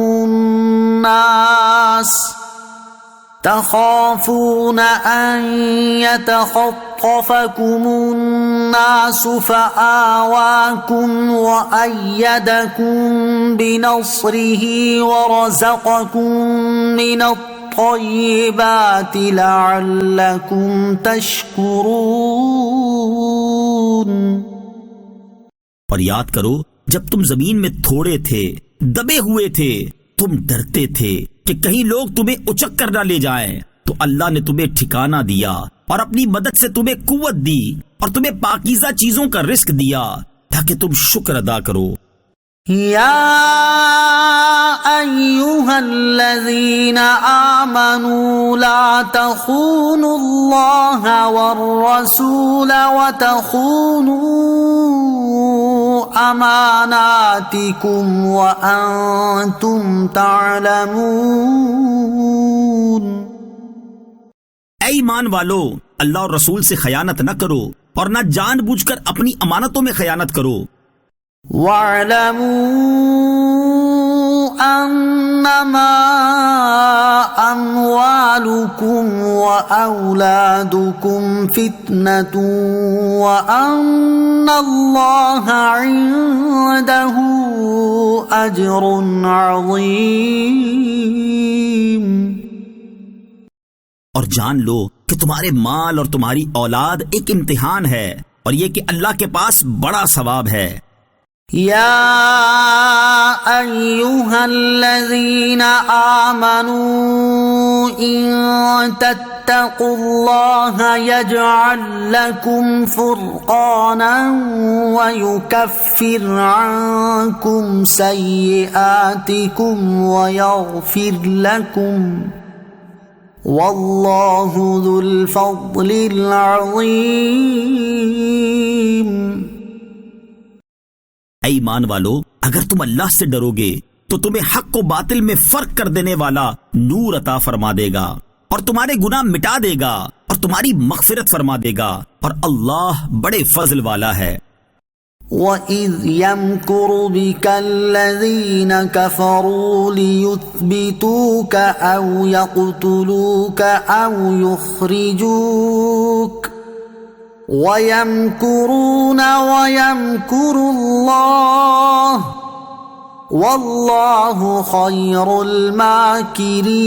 الناس فآواكم وأيدكم بنصره ورزقكم من الطيبات لعلكم تشكرون۔ اور یاد کرو جب تم زمین میں تھوڑے تھے، دبے ہوئے تھے، تم ڈرتے تھے کہ کہیں لوگ تمہیں اچک کر نہ لے جائیں، تو اللہ نے تمہیں ٹھکانہ دیا اور اپنی مدد سے تمہیں قوت دی اور تمہیں پاکیزہ چیزوں کا رزق دیا تاکہ تم شکر ادا کرو۔ یا ایھا الذین آمنوا لا تخونوا اللہ والرسول وتخونوا اماناتکم وانتم تعلمون۔ اے ایمان والو، اللہ اور رسول سے خیانت نہ کرو اور نہ جان بوجھ کر اپنی امانتوں میں خیانت کرو۔ وَاعْلَمُوا أَنَّمَا أَمْوَالُكُمْ وَأَوْلَادُكُمْ فِتْنَةٌ وَأَنَّ اللَّهَ عِندَهُ أَجْرٌ عَظِيمٌ۔ اور جان لو کہ تمہارے مال اور تمہاری اولاد ایک امتحان ہے، اور یہ کہ اللہ کے پاس بڑا ثواب ہے۔ یا ایھا الذین آمنوا ان تتقوا اللہ یجعل لکم فرقانا ویکفر عنکم سیئاتکم ویغفر لکم واللہ ذو الفضل العظیم۔ اے ایمان والو، اگر تم اللہ سے ڈرو گے تو تمہیں حق و باطل میں فرق کر دینے والا نور عطا فرما دے گا، اور تمہارے گناہ مٹا دے گا، اور تمہاری مغفرت فرما دے گا، اور اللہ بڑے فضل والا ہے۔ وَإِذْ يَمْكُرُ بِكَ الَّذِينَ كَفَرُوا لِيُثْبِتُوكَ أَوْ يَقْتُلُوكَ أَوْ يُخْرِجُوكَ وَيَمْكُرُونَ وَيَمْكُرُ اللَّهُ وَاللَّهُ خَيْرُ الْمَاكِرِينَ۔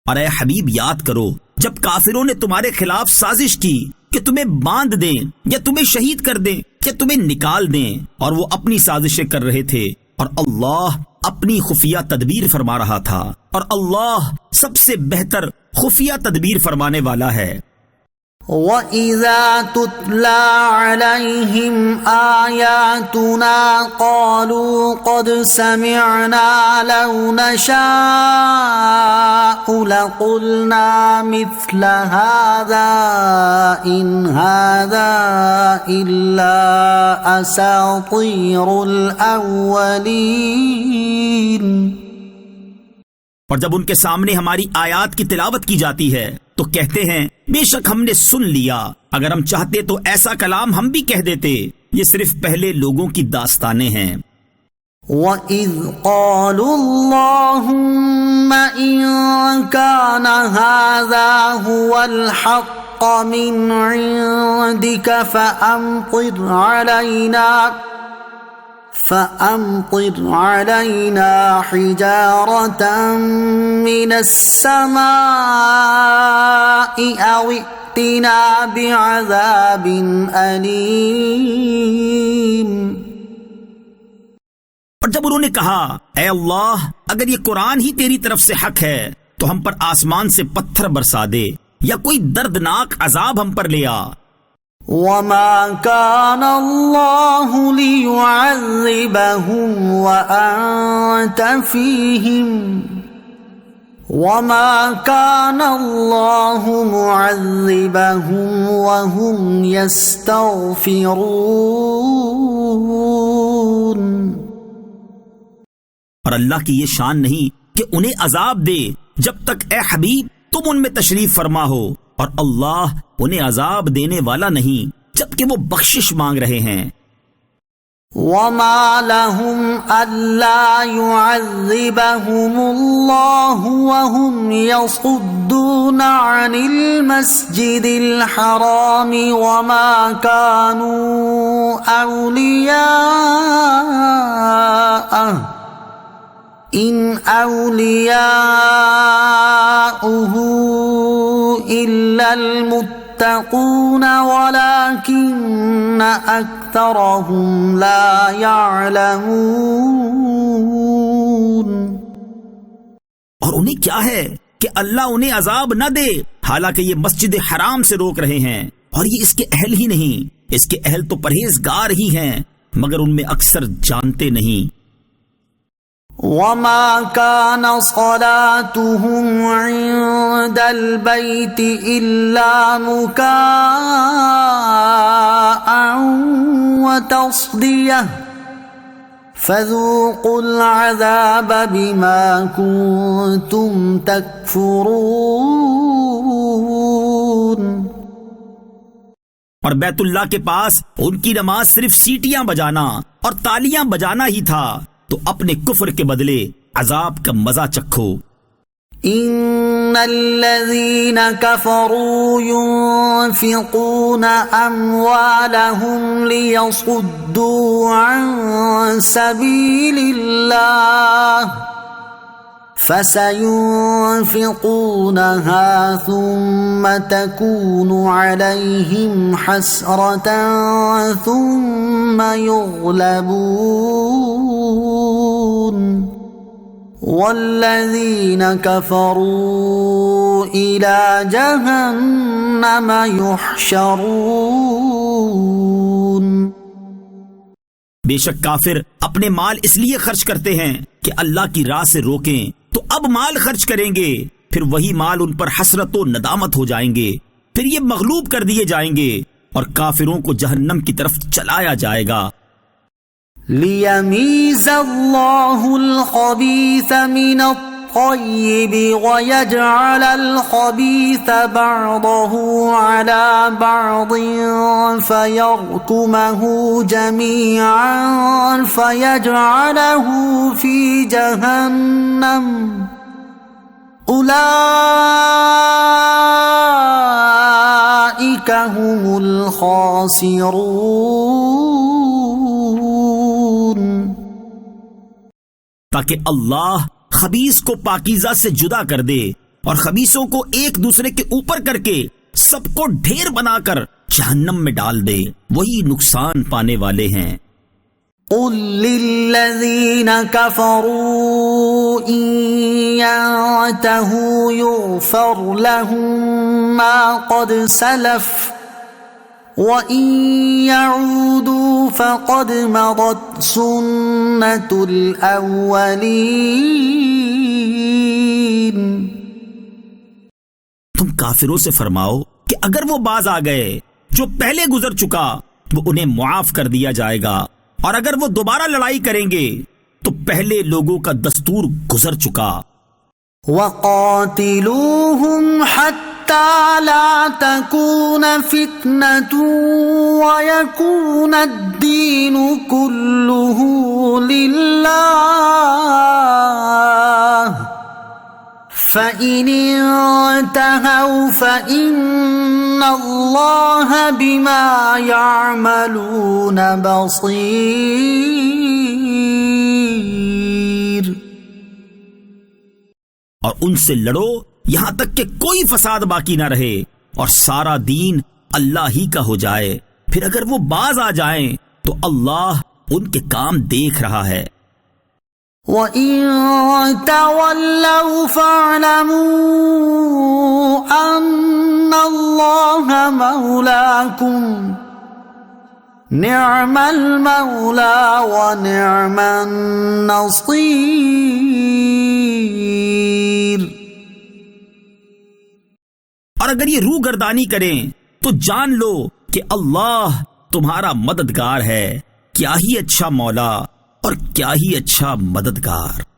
اور اے حبیب یاد کرو جب کافروں نے تمہارے خلاف سازش کی کہ تمہیں باندھ دیں یا تمہیں شہید کر دیں یا تمہیں نکال دیں، اور وہ اپنی سازشیں کر رہے تھے، اور اللہ اپنی خفیہ تدبیر فرما رہا تھا، اور اللہ سب سے بہتر خفیہ تدبیر فرمانے والا ہے۔ وَإِذَا تُتْلَى عَلَيْهِمْ آيَاتُنَا قَالُوا قَدْ سَمِعْنَا لَوْ نَشَاءُ لَقُلْنَا مِثْلَ هَذَا إِنْ هَذَا إِلَّا أَسَاطِيرُ الْأَوَّلِينَ۔ اور جب ان کے سامنے ہماری آیات کی تلاوت کی جاتی ہے تو کہتے ہیں بے شک ہم نے سن لیا، اگر ہم چاہتے تو ایسا کلام ہم بھی کہہ دیتے، یہ صرف پہلے لوگوں کی داستانیں ہیں۔ وَإِذْ قَالُوا اللَّهُمَّ إِن كَانَ هَذَا هُوَ الْحَقَّ مِنْ عِندِكَ فأمطر علينا حجارة من السماء أو ائتنا بعذاب أليم۔ اور جب انہوں نے کہا اے اللہ اگر یہ قرآن ہی تیری طرف سے حق ہے تو ہم پر آسمان سے پتھر برسا دے یا کوئی دردناک عذاب ہم پر لے آ۔ وما كان الله ليعذبهم وأنت فيهم وما كان الله معذبهم وهم يستغفرون۔ اور اللہ کی یہ شان نہیں کہ انہیں عذاب دے جب تک اے حبیب تم ان میں تشریف فرما ہو، اور اللہ انہیں عذاب دینے والا نہیں جبکہ وہ بخشش مانگ رہے ہیں۔ وما لهم ألا يعذبهم الله وهم يصدون عن المسجد الحرام وما كانوا أولياءه إن أولياؤه إلا المتقون ولكن أكثرهم لا يعلمون۔ اور انہیں کیا ہے کہ اللہ انہیں عذاب نہ دے حالانکہ یہ مسجد حرام سے روک رہے ہیں، اور یہ اس کے اہل ہی نہیں، اس کے اہل تو پرہیزگار ہی ہیں مگر ان میں اکثر جانتے نہیں۔ وما كان صلاتهم عند البيت إلا مكاء وتصدية فذوقوا العذاب بما كنتم تكفرون۔ اور بیت اللہ کے پاس ان کی نماز صرف سیٹیاں بجانا اور تالیاں بجانا ہی تھا، تو اپنے کفر کے بدلے عذاب کا مزہ چکھو۔ ان الذين كفروا ينفقون اموالهم ليصدوا عن سبيل الله فسينفقونها ثم تكون عليهم حسرة ثم يغلبون والذين كفروا إلى جهنم يحشرون۔ بے شک کافر اپنے مال اس لیے خرچ کرتے ہیں کہ اللہ کی راہ سے روکیں، تو اب مال خرچ کریں گے، پھر وہی مال ان پر حسرت و ندامت ہو جائیں گے، پھر یہ مغلوب کر دیے جائیں گے اور کافروں کو جہنم کی طرف چلایا جائے گا۔ لِيَمِيزَ اللَّهُ الْخَبِيثَ مِنَ الطَّيِّبِ وَيَجْعَلَ الْخَبِيثَ بَعْضَهُ عَلَى بَعْضٍ فَيَرْكُمَهُ جَمِيعًا فَيَجْعَلَهُ فِي جَهَنَّمَ أُولَئِكَ هُمُ الْخَاسِرُونَ۔ تاکہ اللہ خبیث کو پاکیزہ سے جدا کر دے اور خبیثوں کو ایک دوسرے کے اوپر کر کے سب کو ڈھیر بنا کر جہنم میں ڈال دے، وہی نقصان پانے والے ہیں۔ قل للذین کفروا ان ينتهوا یغفر لهم ما قد سلف وَإِن يَعُودُوا فَقَدْ مَضَتْ سُنَّةُ الْأَوَّلِينَ۔ تم کافروں سے فرماؤ کہ اگر وہ باز آ گئے جو پہلے گزر چکا وہ انہیں معاف کر دیا جائے گا، اور اگر وہ دوبارہ لڑائی کریں گے تو پہلے لوگوں کا دستور گزر چکا۔ وَقَاتِلُوهُمْ حَتَّى لَا تَكُونَ فِتْنَةٌ وَيَكُونَ الدِّينُ كُلُّهُ لِلَّهِ فَإِنِ انتهوا فَإِنَّ اللَّهَ بِمَا يَعْمَلُونَ بَصِيرٌ۔ اور ان سے لڑو یہاں تک کہ کوئی فساد باقی نہ رہے اور سارا دین اللہ ہی کا ہو جائے. پھر اگر وہ باز آ جائیں تو اللہ ان کے کام دیکھ رہا ہے. وَإِن تَوَلَّوْا فَاعْلَمُوا أَنَّ اللَّهَ مَوْلَاكُمْ نِعْمَ الْمَوْلَى وَنِعْمَ النَّصِيرُ. اور اگر یہ روگردانی کریں تو جان لو کہ اللہ تمہارا مددگار ہے. کیا ہی اچھا مولا اور کیا ہی اچھا مددگار.